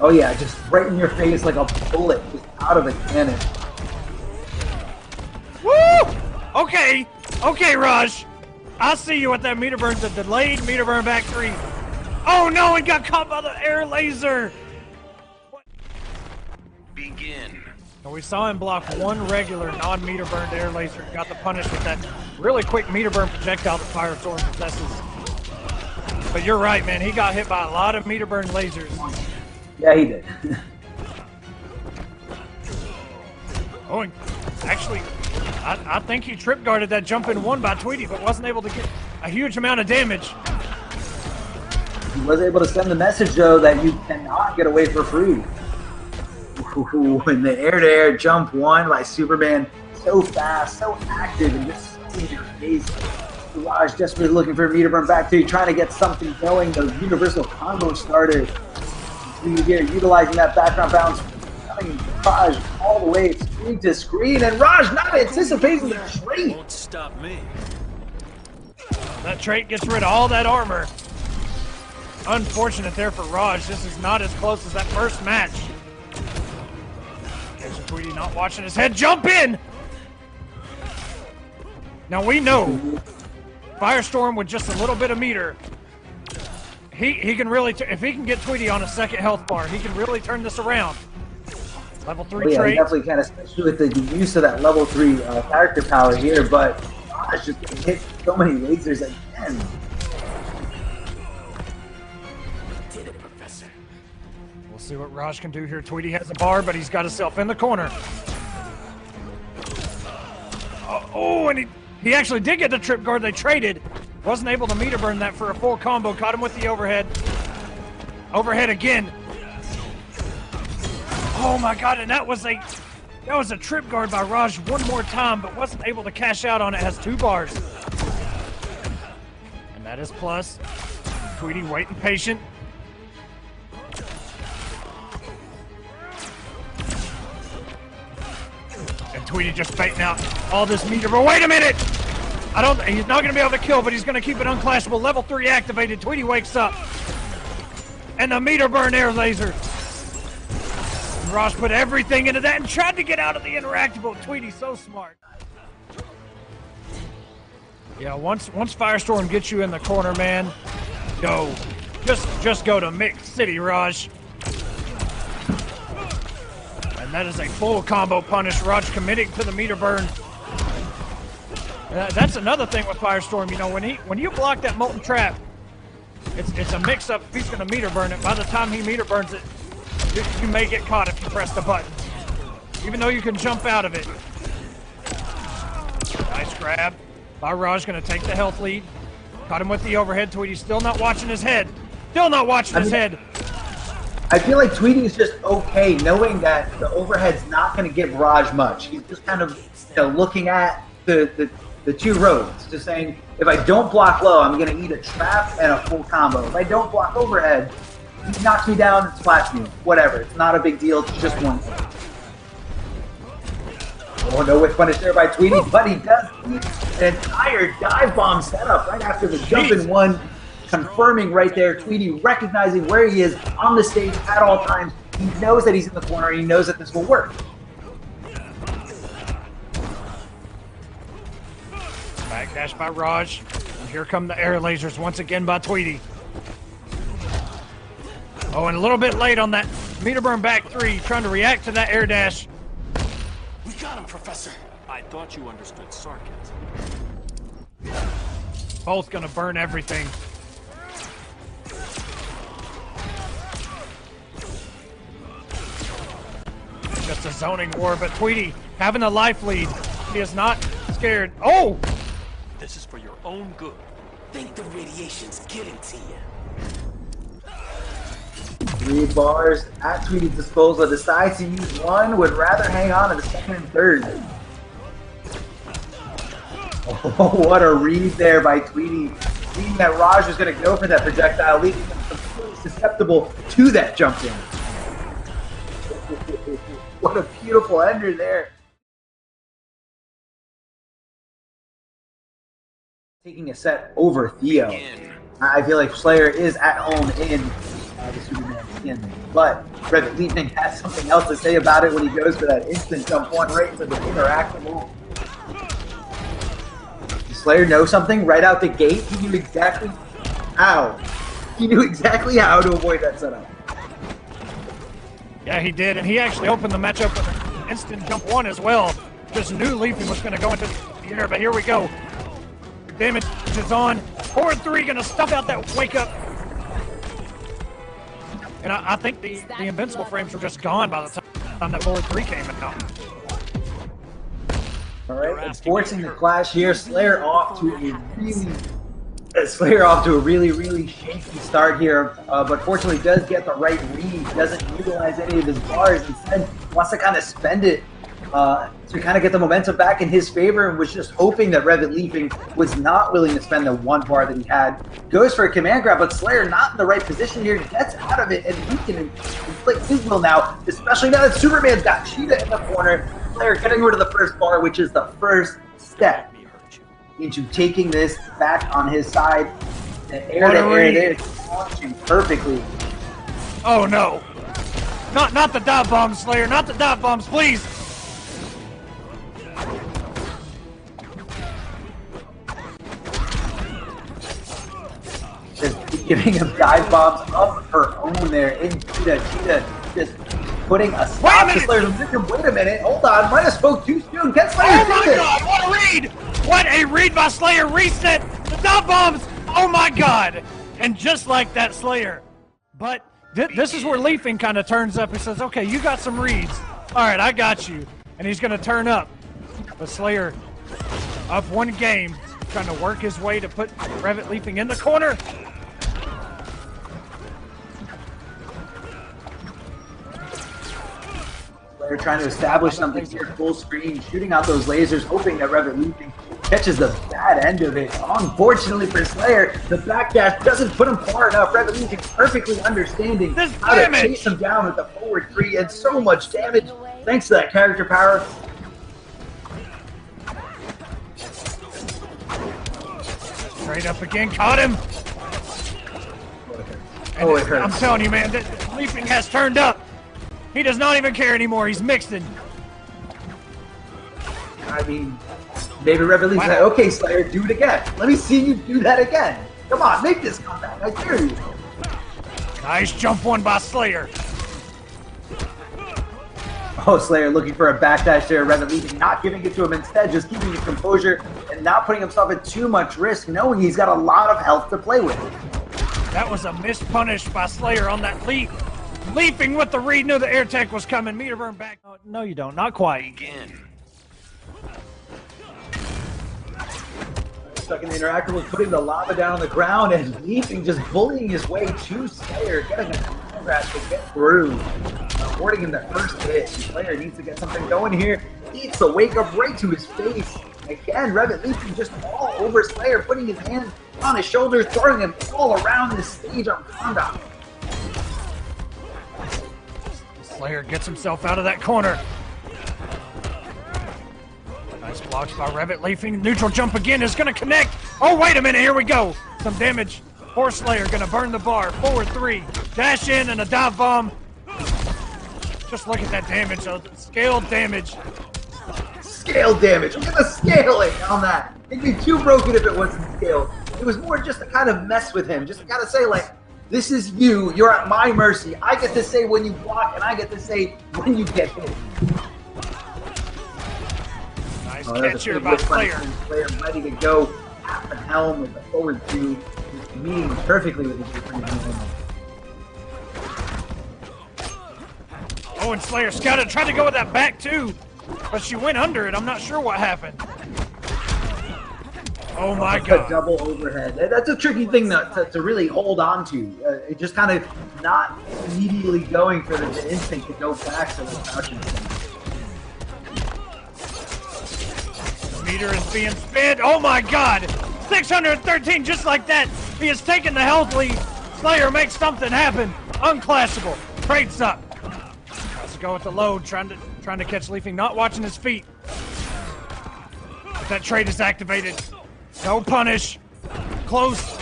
Oh yeah, just right in your face like a bullet, just out of the cannon. Woo! Okay, Raj. I see you with that meter burn, the delayed meter burn back three. Oh no, he got caught by the air laser. Begin. And we saw him block one regular non-meter burned air laser and got the punish with that really quick meter burn projectile that Firestorm possesses. But you're right, man. He got hit by a lot of meter burn lasers. Yeah, he did. Oh, and actually, I think he trip guarded that jump in one by Tweedy, but wasn't able to get a huge amount of damage. He was able to send the message, though, that you cannot get away for free. Ooh, and the air-to-air jump one by Superman, so fast, so active, and just in your face. Raj desperately looking for a meter burn back three, trying to get something going, the universal combo starter. Tweedy here utilizing that background bounce, coming Raj all the way screen to screen, and Raj not anticipating the trait. Won't stop me. That trait gets rid of all that armor. Unfortunate there for Raj. This is not as close as that first match. There's Tweedy not watching his head. Jump in! Now we know Firestorm with just a little bit of meter. He can really, if he can get Tweedy on a second health bar, he can really turn this around. Level 3 yeah, trait. he definitely can, especially with the use of that level 3 character power here, but Raj just hit so many lasers again. We'll see what Raj can do here. Tweedy has a bar, but he's got himself in the corner. Oh, and he actually did get the trip guard. They traded. Wasn't able to meter burn that for a full combo. Caught him with the overhead. Overhead again. Oh my God, and that was a trip guard by Raj one more time, but wasn't able to cash out on it. Has 2 bars. And that is plus. Tweedy waiting patient. And Tweedy just baiting out all this meter. But wait a minute! He's not going to be able to kill, but he's going to keep it unclashable. Level 3 activated. Tweedy wakes up. And the meter burn air laser. And Ross put everything into that and tried to get out of the interactable. Tweedy's so smart. Yeah, once Firestorm gets you in the corner, man, go. Just go to Myztery, Raj. And that is a full combo punish. Raj committing to the meter burn. That's another thing with Firestorm. You know, when you block that molten trap, it's a mix-up. If he's going to meter burn it, by the time he meter burns it, you may get caught if you press the button. Even though you can jump out of it. Nice grab. Raj going to take the health lead. Caught him with the overhead. Tweedy's still not watching his head. Still not watching his head. I feel like Tweedy is just okay knowing that the overhead's not going to give Raj much. He's just kind of looking at the 2 roads, just saying, if I don't block low, I'm going to eat a trap and a full combo. If I don't block overhead, he knocks me down and splats me. Whatever. It's not a big deal. It's just one thing. Oh, no whiff punish there by Tweedy, but he does eat an entire dive bomb setup right after the jump in one, confirming right there, Tweedy recognizing where he is on the stage at all times. He knows that he's in the corner. He knows that this will work. Backdash by Raj. And here come the air lasers once again by Tweedy. Oh, and a little bit late on that meter burn back 3, trying to react to that air dash. We got him, Professor. I thought you understood sarcasm. Both gonna burn everything. Just a zoning war, but Tweedy having a life lead. He is not scared. Oh! This is for your own good. Think the radiation's getting to you. 3 bars at Tweedy's disposal. Decides to use 1. Would rather hang on to the 2nd and 3rd. Oh, what a read there by Tweedy. Seeing that Raj was going to go for that projectile, leaving him completely susceptible to that jump in. What a beautiful ender there. Taking a set over Theo. I feel like Slayer is at home in the Superman skin. But Revetleafing has something else to say about it when he goes for that instant jump 1 right into the interactable. Does Slayer know something right out the gate? He knew exactly how. He knew exactly how to avoid that setup. Yeah, he did, and he actually opened the matchup instant jump one as well. Just knew Leafing was going to go into the air, but here we go. Damage is on. Forward 3 going to stuff out that wake up. And I think the invincible frames were just gone by the time that forward 3 came out. All right, forcing the clash here. Slayer off to a really shaky start here, but fortunately does get the right read. Doesn't utilize any of his bars. Instead, wants to kind of spend it to kind of get the momentum back in his favor, and was just hoping that Revetleafing was not willing to spend the 1 bar that he had. Goes for a command grab, but Slayer not in the right position here. Gets out of it, and he can inflict his will now, especially now that Superman's got Cheetah in the corner. Slayer getting rid of the first bar, which is the first step into taking this back on his side. And air to air there, launching perfectly. Oh no! Not the dive bombs, Slayer! Not the dive bombs, please! Just giving him dive bombs of her own there in Cheetah. Cheetah just putting a stop to Slayer. Wait a minute, hold on, might have spoke too soon. Can Slayer do this? God, what a read! What a read by Slayer! Reset the dive bombs! Oh my god! And just like that, Slayer. But this is where Leafing kind of turns up and says, okay, you got some reads. All right, I got you. And he's going to turn up. But Slayer up 1 game, trying to work his way to put Revetleafing in the corner. They're trying to establish something here, full screen, shooting out those lasers, hoping that Revetleafing catches the bad end of it. Unfortunately for Slayer, the backdash doesn't put him far enough. Revetleafing perfectly understanding how to chase him down with the forward 3, and so much damage thanks to that character power. Straight up again, caught him. Oh, it hurts. I'm telling you, man, that Leafing has turned up. He does not even care anymore. He's mixing. I mean, maybe Revetleafing's like, okay, Slayer, do it again. Let me see you do that again. Come on, make this comeback. I dare you. Nice jump one by Slayer. Oh, Slayer looking for a backdash there. Revetleafing not giving it to him. Instead, just keeping his composure and not putting himself at too much risk, knowing he's got a lot of health to play with. That was a missed punish by Slayer on that leap. Leaping with the read, knew the air tech was coming. Meter burn back. Oh, no, you don't. Not quite. Again. Stuck in the interactable, putting the lava down on the ground, and Leafing just bullying his way to Slayer, getting a grab to get through, awarding him the first hit. Slayer needs to get something going here. Eats the wake up right to his face. Again, Revetleafing just all over Slayer, putting his hand on his shoulder, throwing him all around the stage on Kombat. Slayer gets himself out of that corner. Nice blocks by Revetleafing. Neutral jump again is going to connect. Oh, wait a minute. Here we go. Some damage for Slayer. Going to burn the bar. Forward 3. Dash in and a dive bomb. Just look at that damage. Scaled damage. Scale damage. Look at the scaling on that. It'd be too broken if it wasn't scaled. It was more just to kind of mess with him. Just to kind of say, like, this is you. You're at my mercy. I get to say when you block, and I get to say when you get hit. Nice catch here by Slayer. Slayer ready to go at the helm with the forward 2, meeting perfectly with his return. Oh, and Slayer scouted, tried to go with that back too, but she went under it. I'm not sure what happened. Oh my god. A double overhead. That's a tricky thing to really hold on to. It just kind of not immediately going for the instinct to go back to the crouching thing. Meter is being spent. Oh my god. 613 just like that. He has taken the health lead. Slayer makes something happen. Unclassable. Trades up. Tries to go with the load. Trying to catch Leafing. Not watching his feet. But that trade is activated. No punish. Close.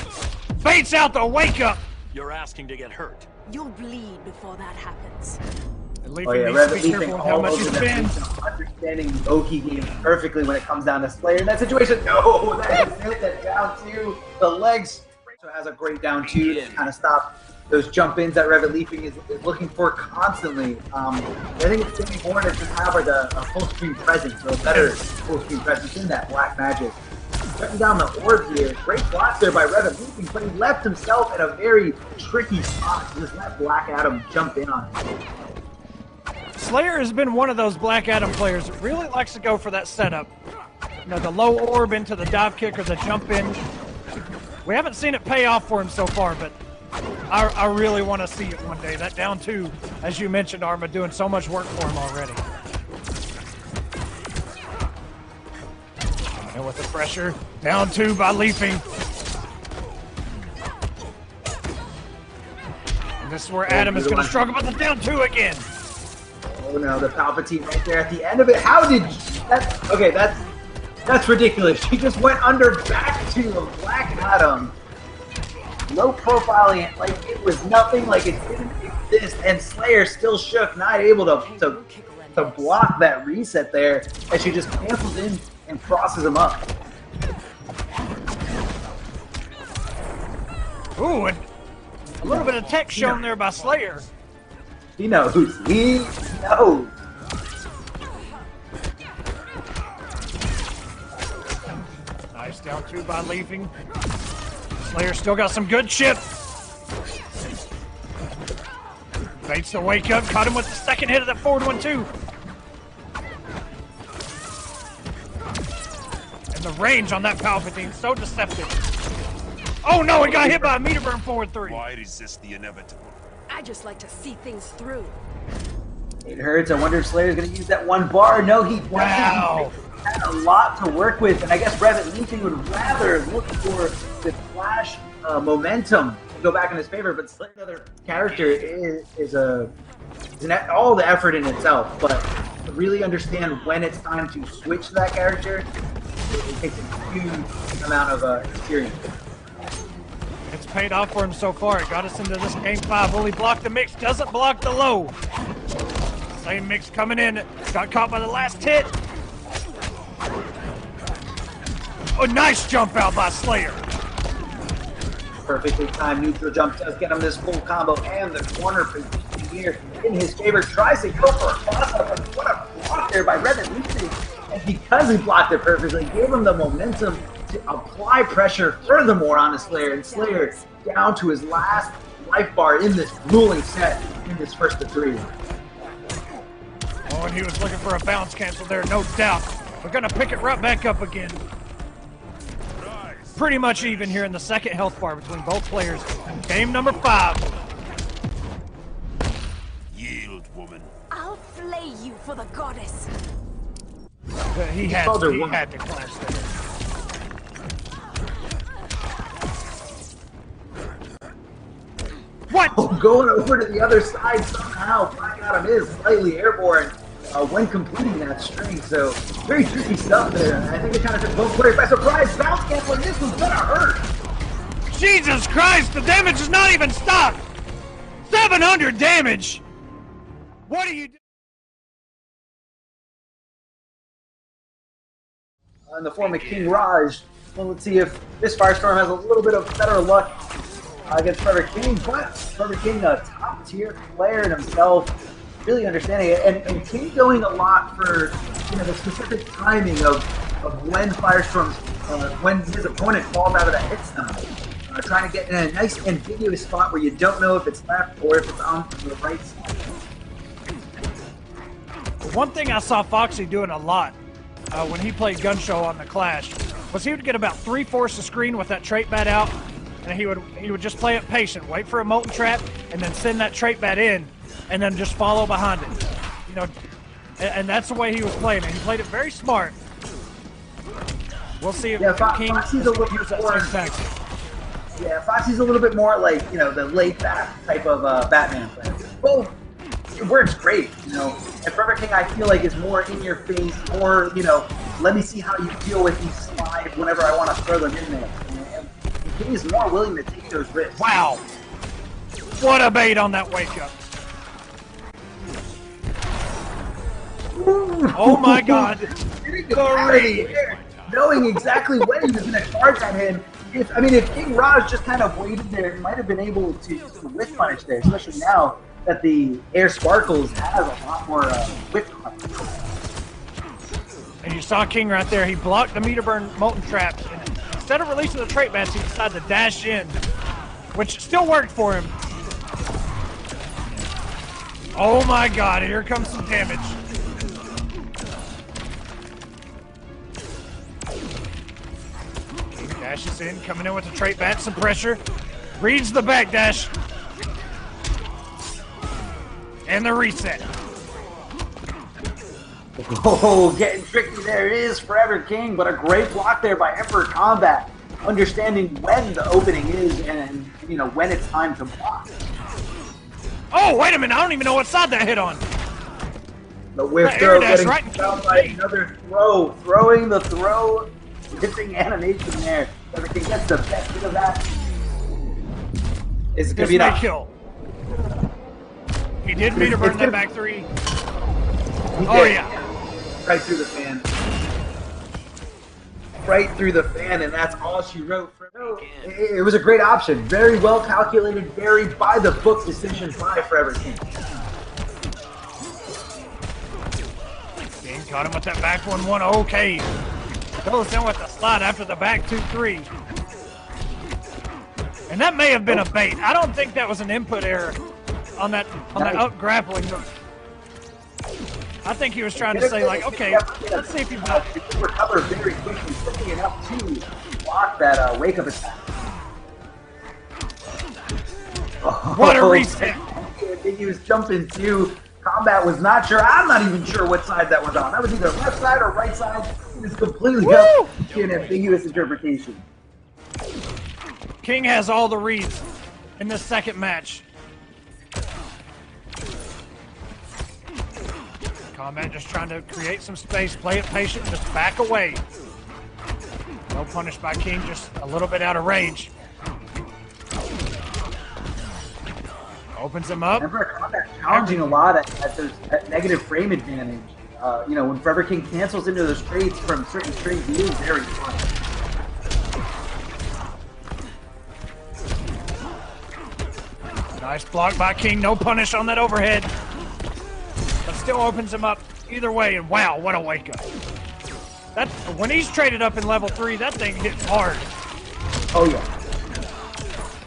Baits out the wake up. You're asking to get hurt. You'll bleed before that happens. Leafing needs to be careful with how much he spends. Understanding Oki games perfectly when it comes down to Slayer in that situation. No, that is hit that down 2. The legs. So has a great down 2 to kind of stop those jump ins that Revetleafing is looking for constantly. I think it's getting more to just have like a full screen presence, or a better full screen presence in that black magic. Shutting down the orb here. Great blocks there by Revetleafing, but he left himself in a very tricky spot to just let Black Adam jump in on him. Slayer has been one of those Black Adam players that really likes to go for that setup. You know, the low orb into the dive kick or the jump in. We haven't seen it pay off for him so far, but I really want to see it one day. That down two, as you mentioned, Arma, doing so much work for him already. And with the pressure, down two by Leafing. And this is where Adam is going to struggle, but the down two again. Oh no, the Palpatine right there at the end of it. How did that? Okay, that's ridiculous. She just went under back to a Black Adam. Low profiling it like it was nothing, like it didn't exist, and Slayer still shook, not able to block that reset there, as she just cancels in and crosses him up. Ooh, and a little bit of tech shown there by Slayer. He knows. He knows. Nice down two by Leafing. Slayer still got some good chip. Bates the wake up, caught him with the second hit of that forward one too. And the range on that Palpatine, so deceptive. Oh no, he got hit by a meter burn forward three. Why resist the inevitable? I just like to see things through. It hurts. I wonder if Slayer's going to use that one bar. No, he doesn't. Wow. He had a lot to work with, and I guess Revetleafing would rather look for the flash momentum to go back in his favor, but Slayer's other character is all the effort in itself, but to really understand when it's time to switch to that character, it takes a huge amount of experience. It's paid off for him so far. It got us into this game 5. Will he block the mix? Doesn't block the low. Same mix coming in. Got caught by the last hit. Oh, nice jump out by Slayer. Perfectly timed neutral jump does get him this full combo, and the corner position here in his favor. Tries to go for a cross-up, but what a block there by Revetleafing. And because he blocked it perfectly, gave him the momentum to apply pressure furthermore on Slayer, and Slayer down to his last life bar in this grueling set in this first of 3. Oh, and he was looking for a bounce cancel there, no doubt. We're going to pick it right back up again. Pretty much even here in the second health bar between both players. Game number 5. Yield, woman. I'll flay you for the goddess. He had to clash there. What? Oh, going over to the other side somehow. Black Adam is slightly airborne when completing that string, so very tricky stuff there. And I think it kind of took both players by surprise. Bounce cancel, and this was gonna hurt. Jesus Christ, the damage is not even stopped. 700 damage. What are you doing? In the form of King Raj. Well, let's see if this Firestorm has a little bit of better luck against Trevor King, but Trevor King, a top-tier player in himself, really understanding it, and King going a lot for the specific timing of when Firestorm's, when his opponent falls out of that hit stun, trying to get in a nice ambiguous spot where you don't know if it's left or if it's on the right side. One thing I saw Foxy doing a lot when he played Gun Show on the Clash was he would get about 3/4 the screen with that trait bat out, and he would just play it patient, wait for a molten trap, and then send that trait bat in, and then just follow behind it. And that's the way he was playing it. He played it very smart. We'll see if King Foxy's a little bit more. Yeah, Foxy's a little bit more like the laid back type of Batman player. Well, it works great, And Trevor King, I feel like, is more in your face, more let me see how you deal with these slides whenever I want to throw them in there. King is more willing to take those risks. Wow. What a bait on that wake up. Oh my God. Already knowing exactly when he was going to charge at him, if King Raj just kind of waited there, he might have been able to whiff punish there, especially now that the Air Sparkles has a lot more whiff punish. And you saw King right there. He blocked the meter burn molten traps. And instead of releasing the trait bats, he decided to dash in, which still worked for him. Oh my god, here comes some damage. King dashes in, coming in with the trait bat, some pressure. Reads the backdash. And the reset. Oh, getting tricky there is Forever King, but a great block there by Emperor Kombat, understanding when the opening is and when it's time to block. Oh, wait a minute! I don't even know what side that hit on. The whiff throw getting down by another throw, throwing the throw, missing animation there. Forever King gets the best hit of that. Is it gonna be enough? Kill. He did meter burn that back three. Oh yeah. Right through the fan. Right through the fan, and that's all she wrote. It was a great option. Very well calculated, very by the book decision by Forever King. King caught him with that back 1-1. Okay. Goes in with the slide after the back 2-3. And that may have been a bait. I don't think that was an input error on that up grappling hook. I think he was trying to say, like, okay, let's see if he recover very quickly, quickly enough to block that wake up attack. What a reset! I think he was jumping too. Kombat was not sure. I'm not even sure what side that was on. That was either left side or right side. It was completely up to an ambiguous interpretation. King has all the reads in this second match. Kombat just trying to create some space, play it patient, just back away. No punish by King, just a little bit out of range. Opens him up. Remember, Kombat challenging a lot at negative frame advantage. When Forever King cancels into those trades from certain strings, he is very fun. Nice block by King, no punish on that overhead. But still opens him up either way, and wow, what a wake up. When he's traded up in level 3, that thing hits hard. Oh yeah.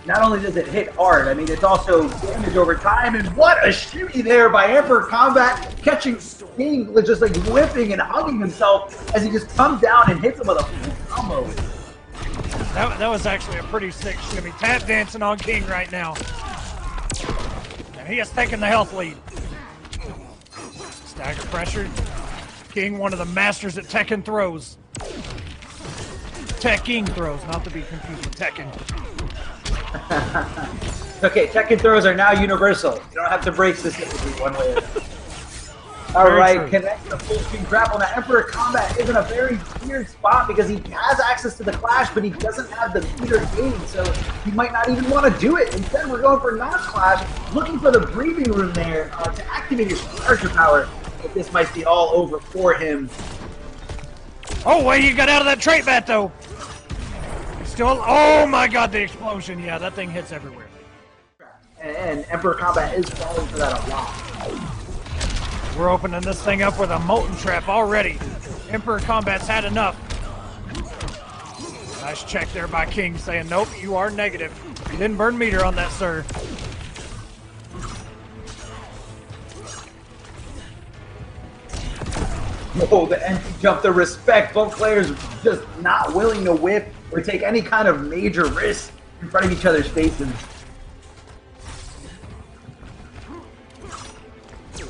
Not only does it hit hard, I mean, it's also damage over time, and what a shooty there by Emperor Kombat, catching King, just like whipping and hugging himself as he just comes down and hits him with a full combo. That was actually a pretty sick shimmy. Tap dancing on King right now. And he has taken the health lead. Stagger pressure. King, one of the masters at Tekken throws. Tekken throws, not to be confused with Tekken. Okay, Tekken throws are now universal. You don't have to break specifically one way or another. Alright, connect the full screen grapple. Now, Emperor Kombat is in a very weird spot because he has access to the Clash, but he doesn't have the meter gain, so he might not even want to do it. Instead, we're going for non-Clash, looking for the breathing room there to activate his charger power. But this might be all over for him. Oh, wait, he got out of that trait bat, though. Still, oh my god, the explosion. Yeah, that thing hits everywhere. And Emperor Kombat is falling for that a lot. We're opening this thing up with a molten trap already. Emperor Kombat's had enough. Nice check there by King, saying, nope, you are negative. You didn't burn meter on that, sir. Whoa, the empty jump, the respect. Both players just not willing to whip or take any kind of major risk in front of each other's faces.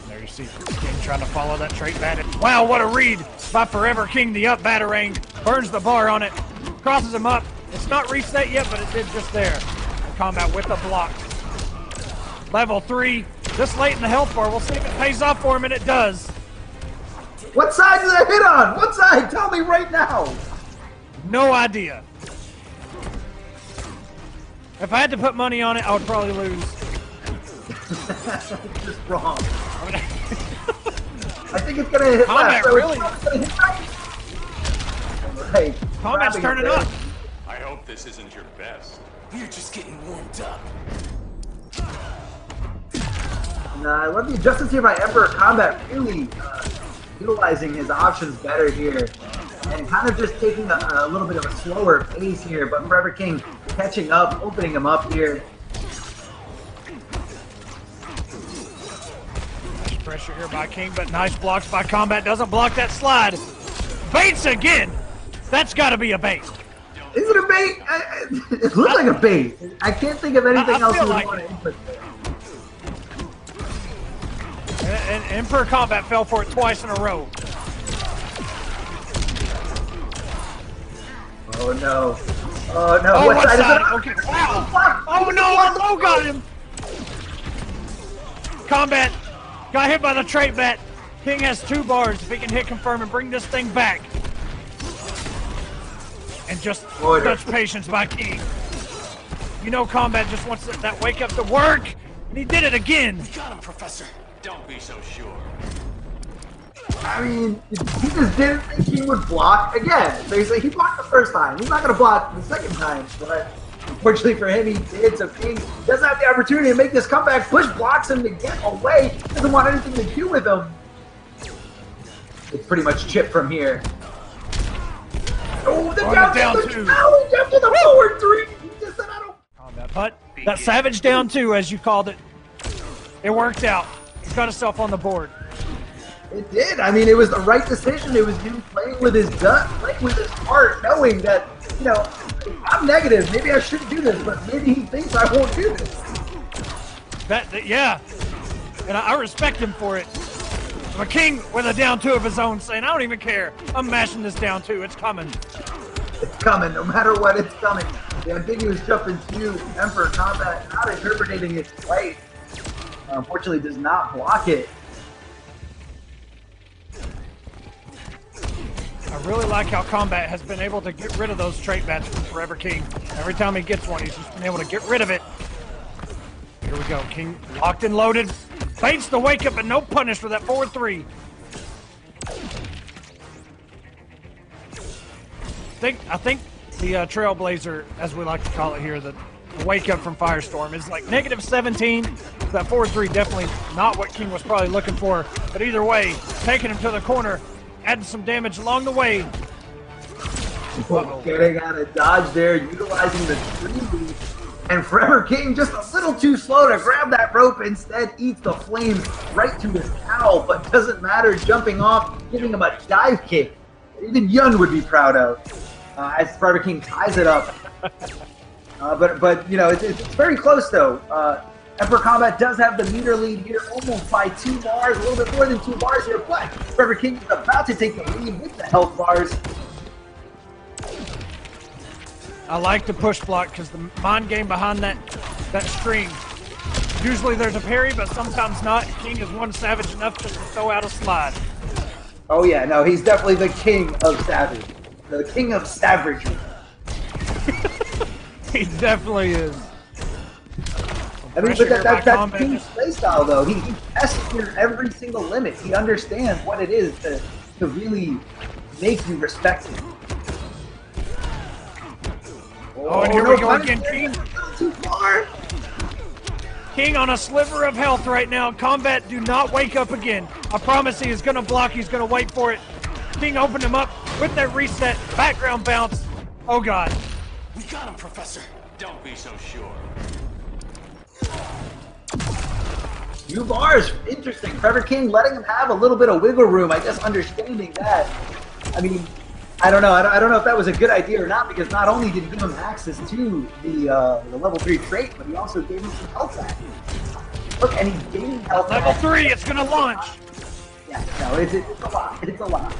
There you see King trying to follow that trait bat. Wow, what a read by Forever King. The up batarang burns the bar on it, crosses him up. It's not reset yet, but it did just there. Kombat with the block. Level 3, this late in the health bar. We'll see if it pays off for him, and it does. What side did I hit on? What side? Tell me right now. No idea. If I had to put money on it, I would probably lose. Just wrong. I think it's gonna hit Kombat, left. So really? it's gonna hit right. Right. Kombat's turning up. I hope this isn't your best. We're just getting warmed up. And, I love the adjustments here by Emperor Kombat, really utilizing his options better here. And kind of just taking a little bit of a slower pace here, but Forever King catching up, opening him up here. Nice pressure here by King, but nice blocks by Kombat. Doesn't block that slide. Baits again! That's got to be a bait. Is it a bait? It looks like a bait. I can't think of anything else you would like want to input there. And Emperor Kombat fell for it twice in a row. Oh no. Oh no. Oh, what what side side? is it? Okay. Wow. Oh no, low got him. Kombat got hit by the trait bat. King has 2 bars. If he can hit confirm and bring this thing back. And just such patience by King. You know Kombat just wants that wake up to work. And he did it again. We got him, Professor. Don't be so sure. I mean, he just didn't think he would block again. So he's like, he blocked the first time. He's not going to block the second time. But unfortunately for him, he did. So King doesn't have the opportunity to make this comeback. Push blocks him to get away. Doesn't want anything to do with him. It's pretty much chip from here. Oh, the down 2. Oh, he jumped to the forward 3. He just said, I don't. But that savage down 2, as you called it, it worked out. He's got himself on the board. It did. I mean, it was the right decision. It was him playing with his gut, playing with his heart, knowing that, you know, I'm negative. Maybe I shouldn't do this, but maybe he thinks I won't do this. Yeah. And I respect him for it. But King with a down 2 of his own saying, I don't even care. I'm mashing this down 2. It's coming. It's coming. No matter what, it's coming. The ambiguous jump into Emperor Kombat, not interpreting it right. Unfortunately, does not block it. I really like how Kombat has been able to get rid of those trait bats from Forever King. Every time he gets one, he's just been able to get rid of it. Here we go. King locked and loaded. Baits the wake up and no punish for that forward 3. I think the Trailblazer, as we like to call it here, the wake up from Firestorm is like -17. That forward 3 definitely not what King was probably looking for. But either way, taking him to the corner, adding some damage along the way. Getting out of dodge there, utilizing the Tweedy. And Forever King just a little too slow to grab that rope. Instead, eats the flames right to his cowl, but doesn't matter. Jumping off, giving him a dive kick. Even Yun would be proud of. As Forever King ties it up. But you know, it's very close though. Emperor Kombat does have the meter lead here, almost by 2 bars, a little bit more than 2 bars here, but Forever King is about to take the lead with the health bars. I like the push block because the mind game behind that string. Usually there's a parry, but sometimes not. King is one savage enough just to throw out a slide. Oh yeah, no, he's definitely the king of savage. The king of savagery. He definitely is. I mean, but that's King's playstyle, though. He tests your every single limit. He understands what it is to really make you respect him. Oh, and here we go again, King. Too far. King on a sliver of health right now. Kombat, do not wake up again. I promise he is going to block. He's going to wait for it. King opened him up with that reset. Background bounce. Oh, God. We got him, Professor. Don't be so sure. Few bars, interesting. Forever King letting him have a little bit of wiggle room. I guess understanding that. I mean, I don't know. I don't know if that was a good idea or not, because not only did he give him access to the level 3 trait, but he also gave him some health back. Look, and he's gaining health. Level 3, it's gonna launch. Yeah, no, it's a lot. It's a lot.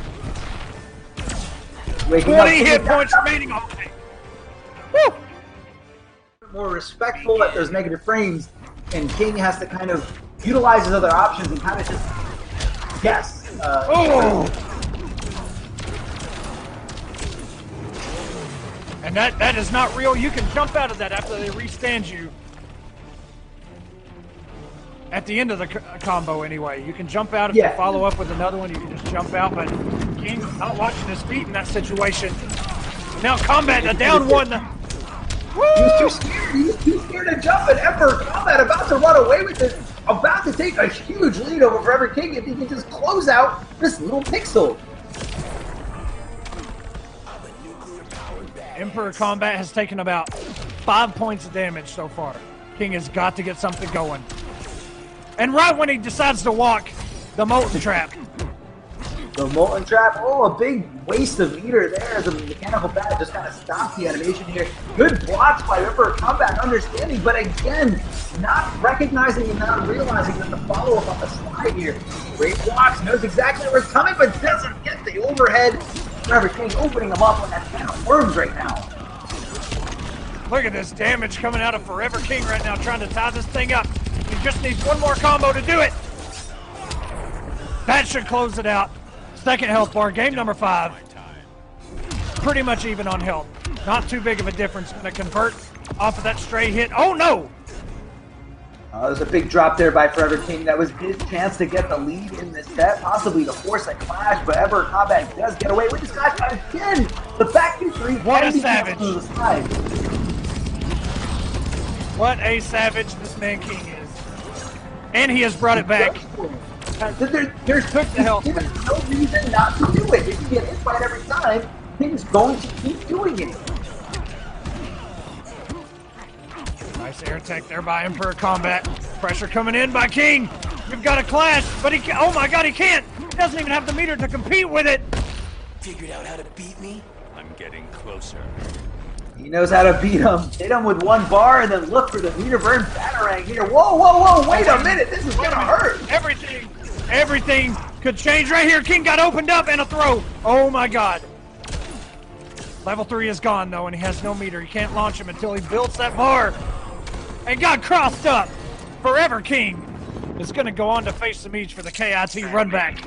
20 hit points remaining. Okay. Woo! More respectful at those negative frames, and King has to kind of utilize his other options and kind of just guess. And that is not real. You can jump out of that after they restand you. At the end of the combo, anyway. You can jump out if you follow up with another one. You can just jump out, but King's not watching his feet in that situation. Now Kombat, a down 1. He was too scared. He was too scared to jump. And Emperor Kombat about to run away with it. About to take a huge lead over Forever King if he can just close out this little pixel. Emperor Kombat has taken about 5 points of damage so far. King has got to get something going. And right when he decides to walk, the Molten Trap. The Molten Trap, oh, a big waste of meter there as a mechanical bat just kind of stops the animation here. Good blocks by Emperor Kombat, understanding, but again, not recognizing and not realizing that the follow-up on the slide here. Great blocks, knows exactly where it's coming, but doesn't get the overhead. Forever King opening him up with that can of worms right now. Look at this damage coming out of Forever King right now, trying to tie this thing up. He just needs one more combo to do it. That should close it out. Second health bar, game number 5. Pretty much even on health. Not too big of a difference. Gonna convert off of that stray hit. Oh no! There's a big drop there by Forever King. That was his chance to get the lead in this set, possibly to force a clash, but Emperor Kombat does get away with this clash again. The back 2-3. What a savage. What a savage this man King is. And he has brought it back. There's no reason not to do it. If you get hit by it every time, King's going to keep doing it. Nice air tech there by Emperor Kombat. Pressure coming in by King. We've got a clash, but he can't. Oh my god, he can't. He doesn't even have the meter to compete with it. Figured out how to beat me? I'm getting closer. He knows how to beat him. Hit him with one bar and then look for the meter burn batarang here. Whoa, whoa, whoa, wait a minute. This is gonna hurt. Everything could change right here. King got opened up and a throw. Oh my god. Level 3 is gone though, and he has no meter. He can't launch him until he builds that bar. And got crossed up. Forever King is going to go on to face Semiij for the KIT run back.